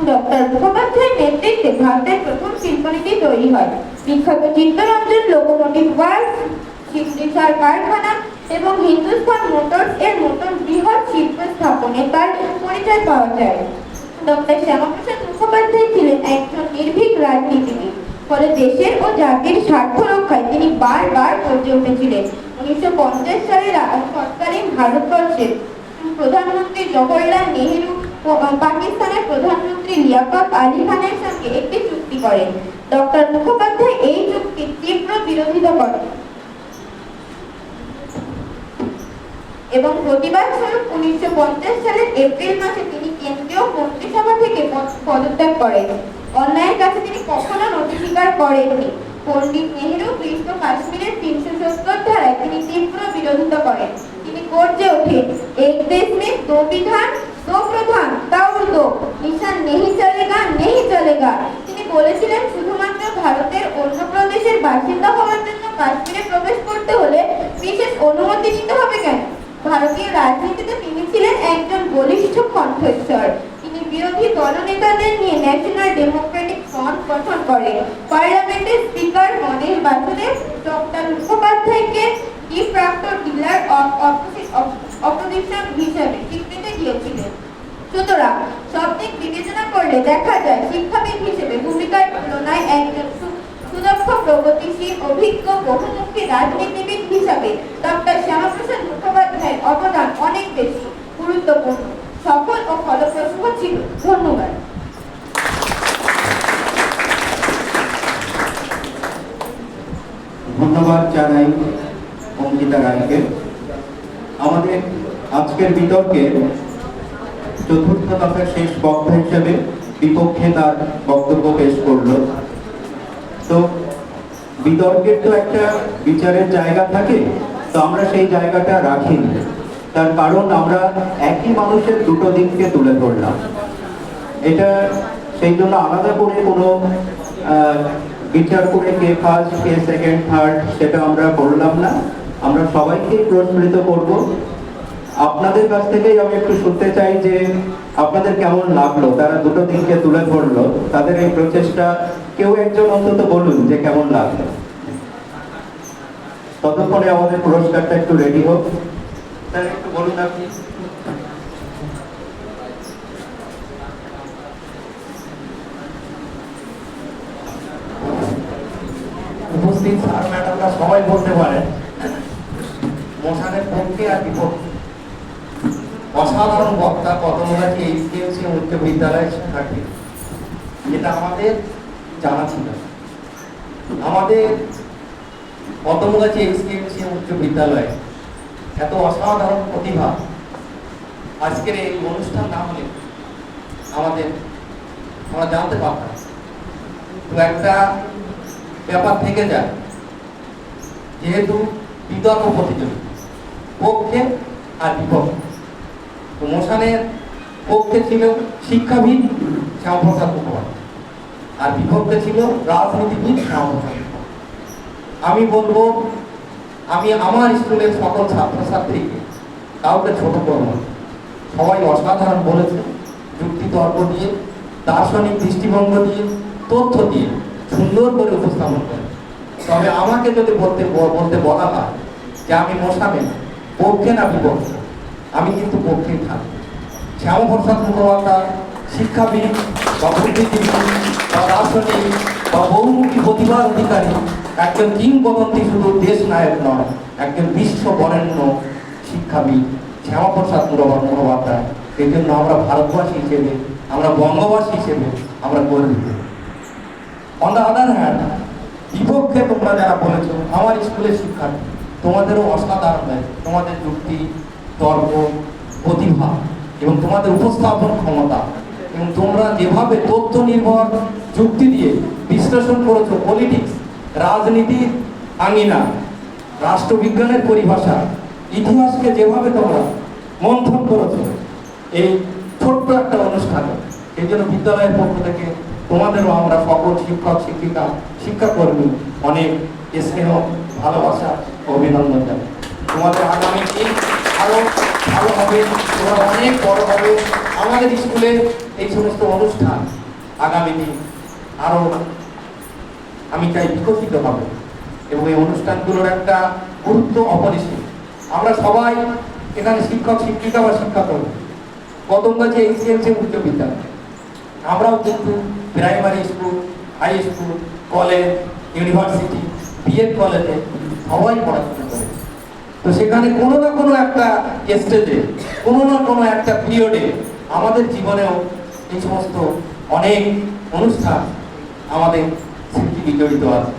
ডক্টর মুখোপাধ্যায়ের নেতৃত্বে ভারতের প্রথম শিল্পনীতি তৈরি হয়। বিখ্যাত চিত্তরঞ্জন লোকোমোটিভ ওয়ার্কস, সিগনেচার কারখানা এবং হিন্দুস্তান মোটরস এর মতন বৃহৎ শিল্প স্থাপনে তার পরিচয় পাওয়া যায়। ডক্টর শ্যামাপ্রসাদ মুখোপাধ্যায় ছিলেন একজন নির্ভীক রাজনীতিবিদ, ফলে দেশের ও জাতির স্বার্থ রক্ষায় তিনি বারবার গর্জে উঠেছিলেন। 1950 সালের তৎকালীন ভারতবর্ষের প্রধানমন্ত্রী জওহরলাল নেহেরু ও পাকিস্তানের প্রধানমন্ত্রী লিয়াকত আলী খানের সঙ্গে একটি চুক্তি করেন। ডক্টর মুখোপাধ্যায় এই চুক্তির তীব্র বিরোধিতা করেন এবং প্রতিবাদ স্বরূপ 1950 সালের এপ্রিল মাসে তিনি কেন্দ্রীয় মন্ত্রিসভা থেকে পদত্যাগ করেন। অন্যায়ের কাছে তিনি কখনো নতি স্বীকার করেননি। পণ্ডিত নেহেরু কৃষ্ণ কাশ্মীরের 370 ধারায় তিনি তীব্র বিরোধিতা করেন। তিনি গর্জে ওঠেন, এক দেশ মে দো বিধান দো প্রধান তাও দো নিশান নেহি চলেগা নেহি চলেগা। তিনি বলেছিলেন, শুধুমাত্র ভারতের অন্য প্রদেশের বাসিন্দা হওয়ার জন্য কাশ্মীরে প্রবেশ করতে হলে বিশেষ অনুমতি নিতে হবে কেন? ভারতীয় রাজনীতিতে তিনি ছিলেন একজন বলিষ্ঠ কণ্ঠস্বর। তিনি বিরোধী দলনেতাদের নিয়ে ন্যাশনাল ডেমোক্রেটিক ফ্রন্ট গঠন করেন। পার্লামেন্টের স্পিকার মনেশ বাসুদেব ডক্টর মুখোপাধ্যায়কে ডিফ্যাক্টো ডিলার অফ অপোজিশন হিসেবে স্বীকৃতি দিয়েছিলেন। সুতরাং সব দিক বিবেচনা করলে দেখা যায়, শিক্ষাবিদ হিসেবে ভূমিকার তুলনায় একজন সুদক্ষ, প্রগতিশীল, অভিজ্ঞ, বহুমুখী রাজনীতিবিদ হিসাবে ডক্টর শ্যামাপ্রসাদ মুখোপাধ্যায়ের অবদান অনেক বেশি গুরুত্বপূর্ণ, সফল ও ফলপ্রসূ ছিল। ধন্যবাদ। ধন্যবাদ জানাই অঙ্কিতা রায়কে। আমাদের আজকের বিতর্কে চতুর্থ তথা শেষ বক্তা হিসেবে বিপক্ষে তার বক্তব্য পেশ করলো। তো বিতর্কের তো একটা বিচারের জায়গা থাকে, তো আমরা সেই জায়গাটা রাখিনি। তার কারণ আমরা একই মানুষের দুটো দিককে তুলে ধরলাম। এটা সেই জন্য আলাদা করে কোনো বিচার করে কে ফার্স্ট কে সেকেন্ড থার্ড সেটা আমরা করলাম না। আমরা সবাইকেই প্রশ্নিত করব। আপনাদের কাছ থেকেই আমি একটু শুনতে চাই যে আপনাদের কেমন লাগলো, তারা দুটো দিককে তুলে ধরলো, তাদের এই প্রচেষ্টা কেউ একজন অন্তত বলুন যে কেমন লাগলো। ততক্ষণে আমাদের পুরস্কারটা একটু রেডি হোক। স্যার একটু বলুন আপনি। উপস্থিত স্যার ম্যাডামরা সবাই বলতে পারেন মশানের পক্ষে আর বিপক্ষে। অসাধারণ বক্তা কদমগাছি এইচকেএমসি উচ্চ বিদ্যালয়ের শিক্ষার্থী, যেটা আমাদের জানা ছিল। আমাদের কদমগাছি এইচকেএমসি উচ্চ বিদ্যালয়ে এত অসাধারণ প্রতিভা আজকের এই অনুষ্ঠান না হলে আমরা জানতে পারতাম। তো একটা ব্যাপার থেকে যায়, যেহেতু বিতর্ক প্রতিযোগিতা, পক্ষে আর বিপক্ষে। তো মোশানের পক্ষে ছিল শিক্ষাবিদ শ্যামাপ্রসাদ মুখোপাধ্যায়, আর বিপক্ষে ছিল রাজনীতিবিদ শ্যামাপ্রসাদ মুখোপাধ্যায়। আমি বলবো, আমি আমার স্কুলের সকল ছাত্রছাত্রীকে কাউকে ছোট করব না, সবাই অসাধারণ বলেছে, যুক্তি তর্ক দিয়ে, দার্শনিক দৃষ্টিভঙ্গ দিয়ে, তথ্য দিয়ে সুন্দর করে উপস্থাপন করে। তবে আমাকে যদি বলতে বলা হয় যে আমি মোশানের পক্ষে না বিপক্ষে, আমি কিন্তু পক্ষেই থাকি। শ্যামাপ্রসাদ মুখোপাধ্যায় শিক্ষাবিদ বা বুদ্ধিজীবী বা দার্শনিক বা বহুমুখী প্রতিভার অধিকারী একজন কিংবদন্তি, শুধু দেশ নায়ক নয়, একজন বিশ্ব বরেণ্য শিক্ষাবিদ শ্যামাপ্রসাদ মুখোপাধ্যায়। এই জন্য আমরা ভারতবাসী হিসেবে, আমরা বঙ্গবাসী হিসেবে আমরা গর্বিত। অন দ্য আদার হ্যান্ড, বিপক্ষে তোমরা যারা বলেছো, আমার স্কুলের শিক্ষার্থী, তোমাদেরও অসাধারণ লাগে, তোমাদের যুক্তি তর্ক, প্রতিভা এবং তোমাদের উপস্থাপন ক্ষমতা, এবং তোমরা যেভাবে তথ্য নির্ভর যুক্তি দিয়ে বিশ্লেষণ করেছো, পলিটিক্স, রাজনীতির আঙিনা, রাষ্ট্রবিজ্ঞানের পরিভাষা, ইতিহাসকে যেভাবে তোমরা মন্থন করেছো এই ছোট্ট একটা অনুষ্ঠানে, এই জন্য বিদ্যালয়ের পক্ষ থেকে তোমাদেরও আমরা সকল শিক্ষক শিক্ষিকা শিক্ষাকর্মী অনেক স্নেহ ভালোবাসা ও অভিনন্দন জানাই। তোমাদের আগামী দিন আরো ভালো হবে, তোমরা অনেক বড় হবে। আমাদের স্কুলে এই সমস্ত অনুষ্ঠান আগামী দিন আরো আমি চাই বিকশিত হবে এবং এই অনুষ্ঠানগুলোর একটা গুরুত্ব অপরিসীম। আমরা সবাই এখানে শিক্ষক শিক্ষিকা বা শিক্ষাকর্মী, কদমগাছি এইচএসসি উচ্চ বিদ্যালয়, আমরাও কিন্তু primary school, high school, college, university, B Ed কলেজে সবাই পড়াশোনা করে। তো সেখানে কোনো না কোনো একটা স্টেজে, কোনো না কোনো একটা পিরিয়ডে আমাদের জীবনেও এই সমস্ত অনেক অনুষ্ঠান আমাদের স্মৃতি বিজড়িত আছে।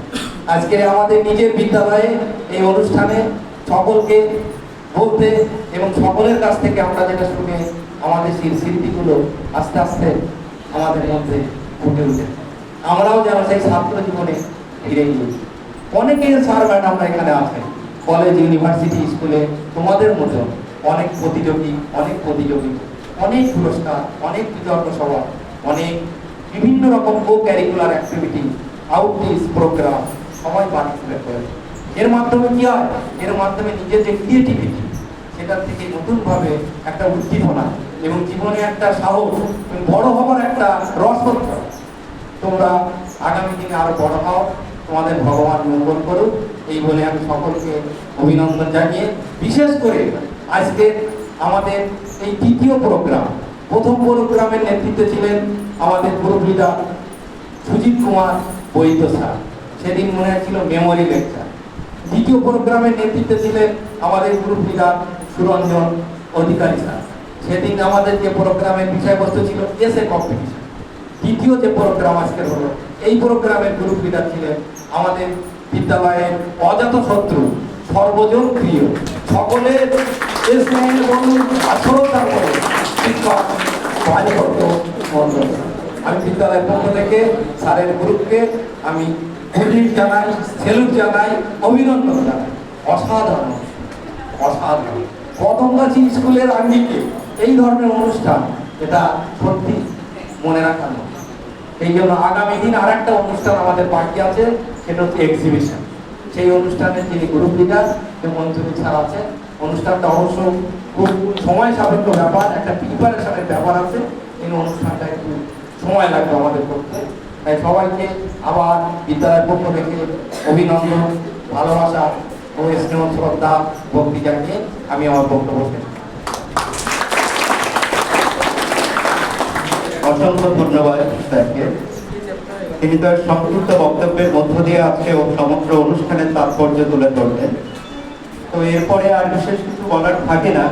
আজকে আমাদের নিজের বিদ্যালয়ে এই অনুষ্ঠানে সকলকে বলতে এবং সকলের কাছ থেকে আমরা যেটা শুনে আমাদের সেই স্মৃতিগুলো আস্তে আস্তে আমাদের মধ্যে ফুটে উঠে, আমরাও যেন সেই ছাত্র জীবনে ফিরে গিয়েছি। অনেকেই স্যার ম্যাডামরা এখানে আছেন, কলেজ, ইউনিভার্সিটি, স্কুলে তোমাদের মতো অনেক প্রতিযোগী, অনেক পুরস্কার, অনেক বিতর্ক সভা, অনেক বিভিন্ন রকম কো ক্যারিকুলার অ্যাক্টিভিটি, আউটরিচ প্রোগ্রাম সবাই পার্টিসিপেট করেছে। এর মাধ্যমে কি হয়? এর মাধ্যমে নিজের যে ক্রিয়েটিভিটি, সেটার থেকে নতুনভাবে একটা উদ্দীপনা এবং জীবনে একটা সাহস, বড় হবার একটা রসদ। তোমরা আগামী দিনে আরো বড় হও, তোমাদের ভগবান মঙ্গল করুক, এই বলে আমি সকলকে অভিনন্দন জানিয়ে, বিশেষ করে আজকে আমাদের এই দ্বিতীয় প্রোগ্রাম, প্রথম প্রোগ্রামের নেতৃত্বে ছিলেন আমাদের গ্রুপ লিডার সুজিত কুমার বৈদ্য স্যার, সেদিন মনে হচ্ছিল মেমোরি লেকচার। দ্বিতীয় প্রোগ্রামের নেতৃত্বে ছিলেন আমাদের গ্রুপ লিডার সুরঞ্জন অধিকারী স্যার, সেদিন আমাদের যে প্রোগ্রামের বিষয়বস্তু ছিল এসে কম্পিটিশন। দ্বিতীয় যে প্রোগ্রাম আজকে হলো, এই প্রোগ্রামের গ্রুপ লিডার ছিলেন আমাদের বিদ্যালয়ের অজাত শত্রু, সর্বজন প্রিয়, সকলের স্নেহের বন্ধু শ্রদ্ধার করে শিক্ষক ভানুভট্ট মণ্ডল। আমি বিদ্যালয়ের পক্ষ থেকে স্যারের গ্রুপকে আমি জানাই, সেলুট জানাই, অভিনন্দন জানাই। অসাধারণ অসাধারণ কদমগাছি স্কুলের আঙ্গিকে এই ধরনের অনুষ্ঠান, এটা সত্যি মনে রাখার মতো। এই জন্য আগামী দিন আর একটা অনুষ্ঠান আমাদের বাকি আছে, সেটা হচ্ছে এক্সিবিশন। সেই অনুষ্ঠানে যিনি গ্রুপ লিডার মঞ্জুরি স্যার আছে, অনুষ্ঠানটা অবশ্য খুব সময় সাপেক্ষ ব্যাপার, একটা প্রিপারেশনের ব্যাপার আছে, এই অনুষ্ঠানটা একটু সময় লাগবে আমাদের করতে। তাই সবাইকে আবার বিদ্যালয়ের পক্ষ থেকে অভিনন্দন, ভালোবাসা ও স্নেহ শ্রদ্ধা ভক্তি জানিয়ে আমি আমার বক্তব্য শেষ করছি। অসংখ্য ধন্যবাদ স্যারকে। তিনি তার সংক্ষিপ্ত বক্তব্যের মধ্য দিয়ে আজকে সমগ্র অনুষ্ঠানের তাৎপর্য তুলে ধরলেন। তো এরপরে আর বিশেষ কিছু বলার থাকে না,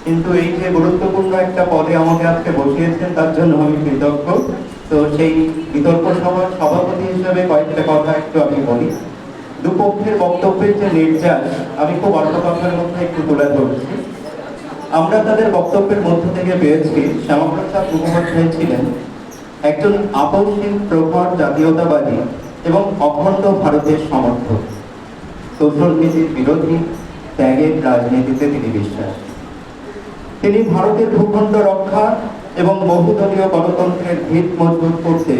কিন্তু এই যে গুরুত্বপূর্ণ একটা পদে আমাকে আজকে বসিয়েছেন তার জন্য আমি কৃতজ্ঞ। তো সেই বিতর্ক সভার সভাপতি হিসেবে কয়েকটা কথা একটু আমি বলি। দুপক্ষের বক্তব্যের যে নির্যাস আমি খুব অল্প কথার মধ্যে একটু তুলে ধরছি। আমরা তাদের বক্তব্যের মধ্য থেকে পেয়েছি শ্যামাপ্রসাদ মুখোপাধ্যায় ছিলেন একজন আপসহীন প্রখর জাতীয়তাবাদী এবং অখণ্ড ভারতের সমর্থক। শোষণ নীতির বিরোধী, ত্যাগের রাজনীতিতে তিনি বিশ্বাসী। তিনি ভারতের ভূখণ্ড রক্ষা এবং বহুদলীয় গণতন্ত্রের ভিত মজবুত করতে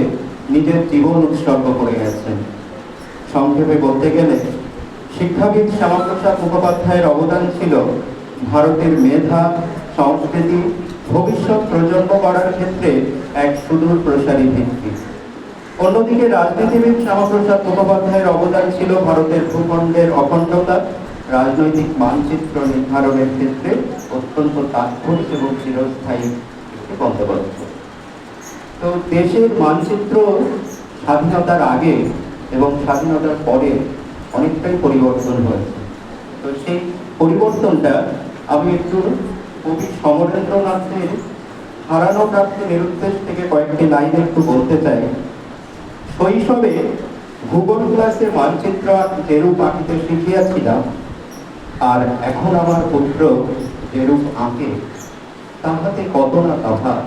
নিজের জীবন উৎসর্গ করে গেছেন। সংক্ষেপে বলতে গেলে শিক্ষাবিদ শ্যামাপ্রসাদ মুখোপাধ্যায়ের অবদান ছিল ভারতের মেধা, সংস্কৃতি, ভবিষ্যৎ প্রজন্ম গড়ার ক্ষেত্রে এক সুদূর প্রসারী ভিত্তি। অন্যদিকে রাজনীতিবিদ শ্যামাপ্রসাদ মুখোপাধ্যায়ের অবদান ছিল ভারতের ভূখণ্ডের অখণ্ডতা, রাজনৈতিক মানচিত্র নির্ধারণের ক্ষেত্রে অত্যন্ত তাৎপর্য এবং চিরস্থায়ী একটি বন্দোবস্ত। তো দেশের মানচিত্র স্বাধীনতার আগে এবং স্বাধীনতার পরে অনেকটাই পরিবর্তন হয়েছে। তো সেই পরিবর্তনটা আমি একটু কবি সমরেন্দ্রনাথের হারানো প্রাপ্তি নিরুদ্দেশ থেকে কয়েকটি লাইন একটু বলতে চাই। শৈশবে ভূগোল ক্লাসে মানচিত্র যেরূপ আঁকিতে শিখিয়াছিলাম, আর এখন আমার পুত্র যেরূপ আঁকে তাহাতে কত না তফাৎ।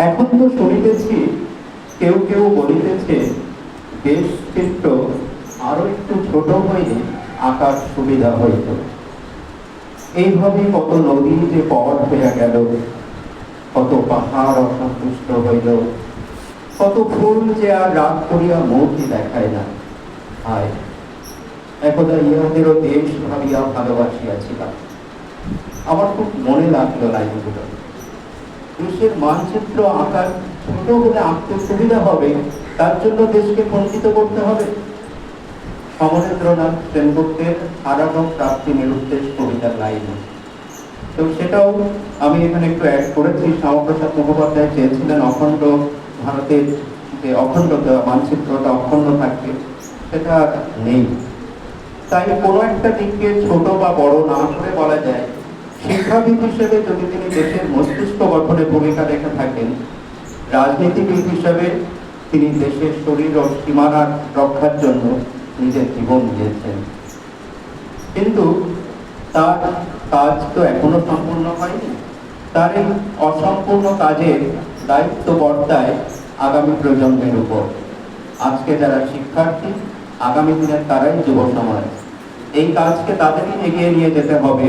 এখন তো শুনিতেছি কেউ কেউ বলিতেছে দেশ চিত্র আরো একটু ছোট হইলে আকার সুবিধা হইত। এইভাবে কত নদী যে পথ হইয়া গেল, কত পাহাড় অসন্তুষ্ট হইল, কত ফুল যে আর রাগ করিয়া মূর্তি দেখায় না, হায় একদা ইহাদেরও দেশ ভাবিয়া ভালোবাসিয়াছিলাম। আমার খুব মনে লাগলো লাইনগুলো। দেশের মানচিত্র আঁকার ছোট বলে আঁকতে সুবিধা হবে, তার জন্য দেশকে বঞ্চিত করতে হবে। সমরেন্দ্রনাথ সেনগুপ্তের হারানো প্রাপ্তি নিরুদ্দেশ কবিতার লাইন। তো সেটাও আমি এখানে একটু অ্যাড করেছি। শ্যামাপ্রসাদ মুখোপাধ্যায় চেয়েছিলেন অখণ্ড ভারতের যে অখণ্ডতা, মানচিত্রটা অখণ্ড থাকবে, সেটা নেই। তাই কোনো একটা দিককে ছোট বা বড় না করে বলা যায়, শিক্ষাবিদ হিসেবে যদি তিনি দেশের মস্তিষ্ক গঠনে ভূমিকা রেখে থাকেন, রাজনীতিবিদ হিসেবে তিনি দেশের শরীর ও সীমানার রক্ষার জন্য নিজের জীবন দিয়েছেন। কিন্তু তার কাজ তো এখনো সম্পূর্ণ হয়নি। তার এই অসম্পূর্ণ কাজের দায়িত্ব বর্তায় আগামী প্রজন্মের উপর। আজকে যারা শিক্ষার্থী, আগামী দিনের তারাই যুব সমাজ। এই কাজকে তাদেরই এগিয়ে নিয়ে যেতে হবে,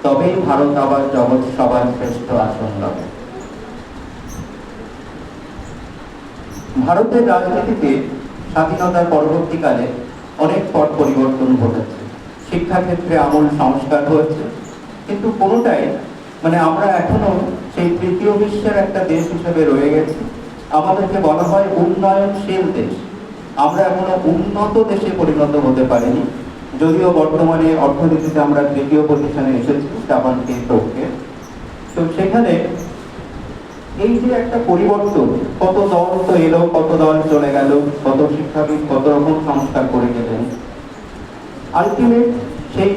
তবেই ভারত আবার জগৎ সবার শ্রেষ্ঠ আসন হবে। ভারতের রাজনীতিতে স্বাধীনতার পরবর্তীকালে অনেক পট পরিবর্তন ঘটেছে। শিক্ষাক্ষেত্রে আমূল সংস্কার হয়েছে, কিন্তু কোনোটাই আমরা এখনো সেই তৃতীয় বিশ্বের একটা দেশ হিসেবে রয়ে গেছি। আমাদেরকে বলা হয় উন্নয়নশীল দেশ। আমরা এখনো উন্নত দেশে পরিণত হতে পারিনি, যদিও বর্তমানে অর্থনীতিতে আমরা তৃতীয় পজিশনে এসেছি জাপানকে টপকে। তো সেখানে এই যে একটা পরিবর্তন, কত দল তো এলো, কত দল চলে গেল, কত শিক্ষাবিদ কত রকম সংস্কার করে গেলেন, আলটিমেট সেই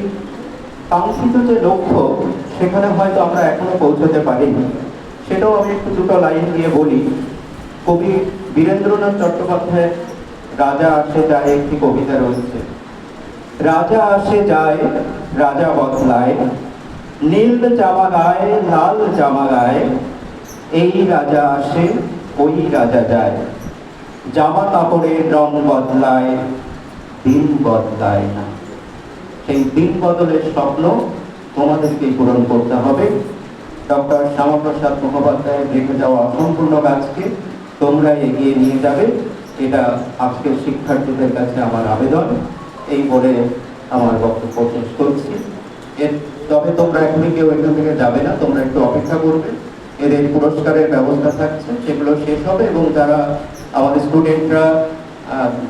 কাঙ্ক্ষিত যে লক্ষ্য সেখানে হয়তো আমরা এখনো পৌঁছতে পারিনি। সেটাও আমি একটু দুটো লাইন দিয়ে বলি। কবি বীরেন্দ্রনাথ চট্টোপাধ্যায়ের রাজা আসে যায় একটি কবিতা রয়েছে। রাজা আসে যায়, রাজা বদলায়, নীল জামা গায়ে, লাল জামা গায়ে, এই রাজা আসে, ওই রাজা যায়, জামা কাপড়ের রং বদলায়, দিন বদলায় না। সেই দিন বদলের স্বপ্ন তোমাদেরকেই পূরণ করতে হবে। ডক্টর শ্যামাপ্রসাদ মুখোপাধ্যায়ের রেখে যাওয়া অসম্পূর্ণ কাজকে তোমরা এগিয়ে নিয়ে যাবে, এটা আজকের শিক্ষার্থীদের কাছে আমার আবেদন। এই বলে আমার বক্তব্য শেষ করছি। তবে তোমরা এখনই কেউ এখান থেকে যাবে না, তোমরা একটু অপেক্ষা করবে। এদের পুরস্কারের ব্যবস্থা থাকছে, সেগুলো শেষ হবে, এবং যারা আমাদের স্টুডেন্টরা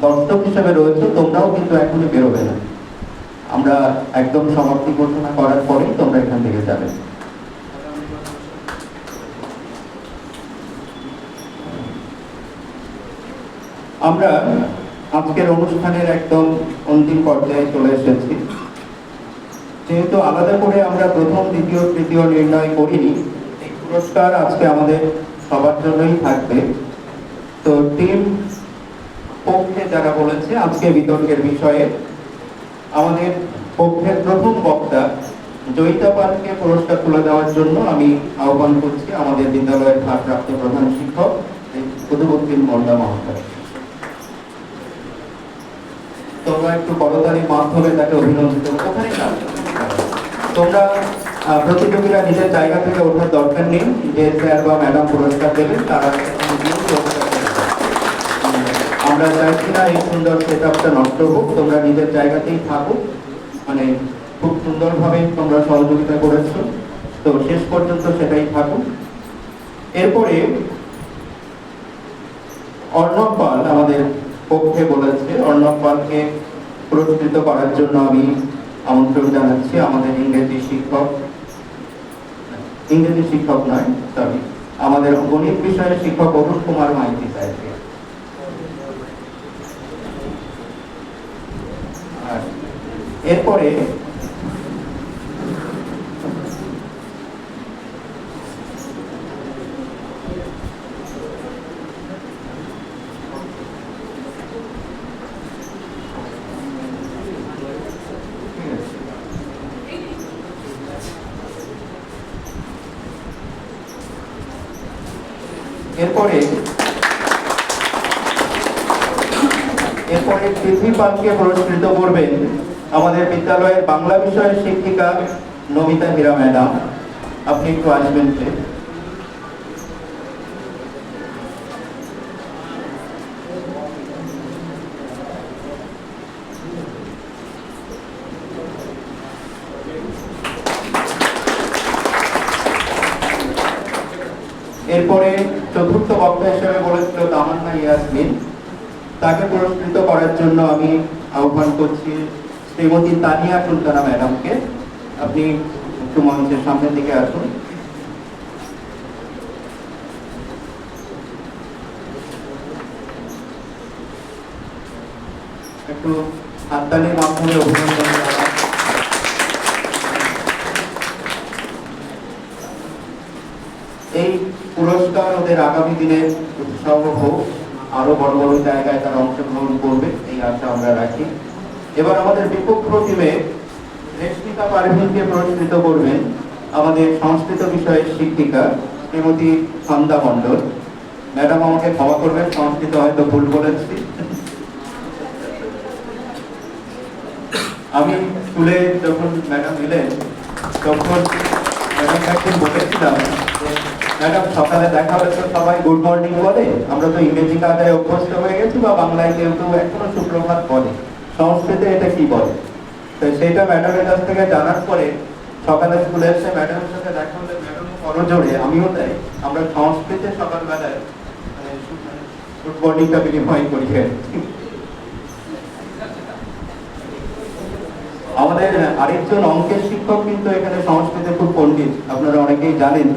দর্শক হিসেবে রয়েছে, তোমরাও কিন্তু এখনই বেরোবে না। আমরা একদম সমাপ্তি ঘোষণা করার পরেই তোমরা এখান থেকে যাবে। আমরা আজকের অনুষ্ঠানের একদম অন্তিম পর্যায়ে চলে এসেছি। যেহেতু আলাদা করে আমরা প্রথম, দ্বিতীয়, তৃতীয় নির্ণয় করিনি, এই পুরস্কার আজকে আমাদের সবার জন্যই থাকবে। তো টিম পক্ষে যারা বলেছে আজকে বিতর্কের বিষয়ে, আমাদের পক্ষের প্রথম বক্তা জয়িতা পালকে পুরস্কার তুলে দেওয়ার জন্য আমি আহ্বান করছি আমাদের বিদ্যালয়ের ভারপ্রাপ্ত প্রধান শিক্ষক কুতুবউদ্দিন মোল্লা মহাশয়। তোমরা একটু করতালির মাধ্যমে তাকে অভিনন্দিত করতে। তোমরা প্রতিযোগীরা নিজের জায়গা থেকে ওঠার দরকার নেই, যে স্যার বা ম্যাডাম পুরস্কার দেবেন তারা আমরা চাইছি না এই সুন্দর সেট আপটা নষ্ট হোক। তোমরা নিজের জায়গাতেই থাকো, খুব সুন্দরভাবে তোমরা সহযোগিতা করেছো, তো শেষ পর্যন্ত সেটাই থাকুক। এরপরে অর্ণব পাল আমাদের পক্ষে বলেছে। অর্ণব পালকে পুরস্কৃত করার জন্য আমি আমন্ত্রণ জানাচ্ছি আমাদের ইংরেজি শিক্ষক নয়, সরি, আমাদের গণিত বিষয়ের শিক্ষক অরুণ কুমার মাইতি স্যারকে। এরপরে পৃথ্বী পালকে পুরস্কৃত করবেন আমাদের বিদ্যালয়ের বাংলা বিষয়ের শিক্ষিকা নমিতা হীরা ম্যাডাম। আপনি একটু আসবেন প্লিজ। এরপরে চতুর্থ বক্তা হিসেবে বলেছিল তামান্না ইয়াসমিন। তাকে পুরস্কৃত করার জন্য আমি আহ্বান করছি শ্রীমতী তানিয়া সুলতানা ম্যাডামকে। আপনি একটু মঞ্চের সামনের দিকে আসুন। একটু হাততালির মাধ্যমে অভিনন্দন জানাই। এই পুরস্কার ওদের আগামী দিনে উৎসাহ হোক, আরো বড় বড় জায়গায় তারা অংশগ্রহণ করবে এই আশা আমরা রাখি। এবার আমাদের বিপক্ষ টিমে রেশমিকা পারভিনকে পুরস্কৃত করবেন আমাদের সংস্কৃত বিষয়ের শিক্ষিকা শ্রীমতী সন্ধ্যা মণ্ডল। ম্যাডাম আমাকে ক্ষমা করবেন, সংস্কৃত হয়তো ভুল বলেছি। আমি স্কুলে যখন ম্যাডাম এলেন তখন ম্যাডাম একদিন বলেছিলাম যে ম্যাডাম সকালে দেখা হলে তো সবাই গুড মর্নিং বলে, আমরা তো ইংরেজি কাজে অভ্যস্ত হয়ে গেছি, বা বাংলায় কেউ কেউ এখনো সুপ্রভাত বলে, সংস্কৃতে এটা কি বলে? তো সেইটা ম্যাডামের কাছ থেকে জানার পরে সকালে স্কুলে এসে ম্যাডামের সাথে দেখা হলে ম্যাডাম করজোড়ে আমিও তাই, আমরা সংস্কৃতে সকালবেলায় গুড মর্নিংটা বিনিময় করি। আমাদের আরেকজন অঙ্কের শিক্ষক কিন্তু এখানে সংস্কৃতে খুব পণ্ডিত, আপনারা অনেকেই জানেন,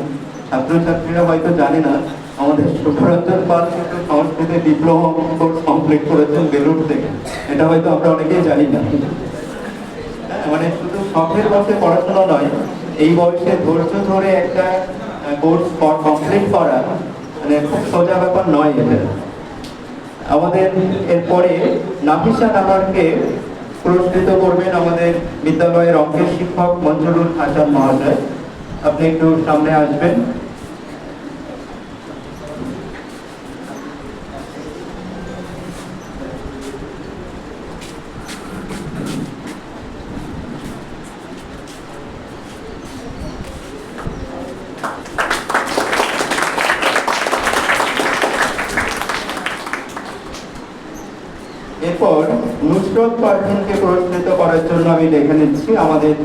ছাত্রছাত্রীরা হয়তো জানে না, আমাদের সুখরঞ্জন পাল কিন্তু সংস্কৃতে ডিপ্লোমা কোর্স কমপ্লিট করেছেন বেলুড় থেকে, এটা হয়তো আমরা অনেকেই জানি না। মানে শুধু শখের বসে পড়াশোনা নয়, এই বয়সে ধৈর্য ধরে একটা কোর্স কমপ্লিট করা মানে খুব সোজা ব্যাপার নয় এটা। আমাদের এরপরে নাফিসা নামারকে পুরস্কৃত করবেন আমাদের বিদ্যালয়ের অঙ্কের শিক্ষক মঞ্জুরুল হাসান মহাশয়। আপনি একটু সামনে আসবেন। এরপর নুসরত পারভিনকে পুরস্কৃত করার জন্য আমি ডেকে নিচ্ছি আমাদের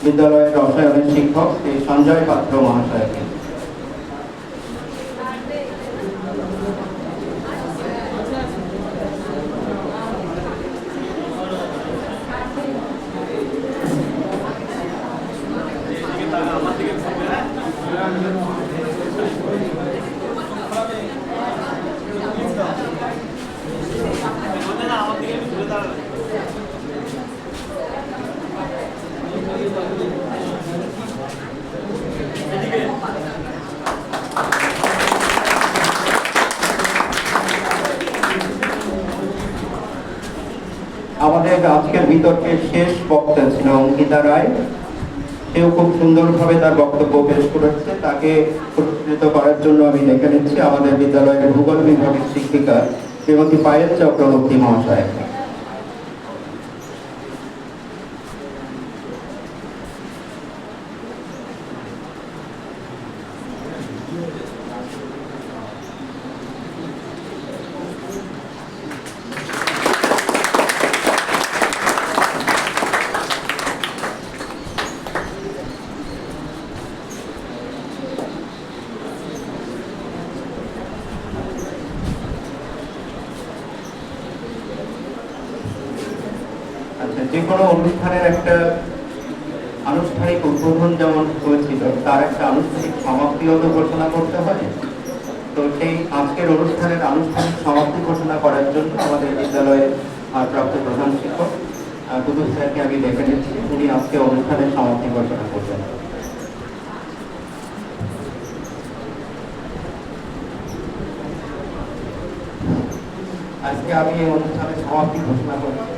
বিদ্যালয়ের রসায়নের শিক্ষক শ্রী সঞ্জয় পাত্র মহাশয়কে। আমাদের আজকের বিতর্কের শেষ বক্তা ছিল অঙ্কিতা রায়, সেও খুব সুন্দরভাবে তার বক্তব্য পেশ করেছে। তাকে পুরস্কৃত করার জন্য আমি ডেকে নিচ্ছি আমাদের বিদ্যালয়ের ভূগোল বিভাগের শিক্ষিকা শ্রীমতী পায়েল চক্রবর্তী মহাশয়। যে কোনো অনুষ্ঠানের একটা আনুষ্ঠানিক উদ্বোধন যেমন হয়েছিল, তার একটা আনুষ্ঠানিক সমাপ্তিও তো ঘোষণা করতে হয়। তো সেই আজকের অনুষ্ঠানের আনুষ্ঠানিক সমাপ্তি ঘোষণা করার জন্য আমাদের বিদ্যালয়ের প্রাপ্ত প্রধান শিক্ষক কুতুব স্যারকে আমি ডেকে নিচ্ছি, উনি আজকে অনুষ্ঠানের সমাপ্তি ঘোষণা করবেন। আজকে আমি এই অনুষ্ঠানের সমাপ্তি ঘোষণা করছি।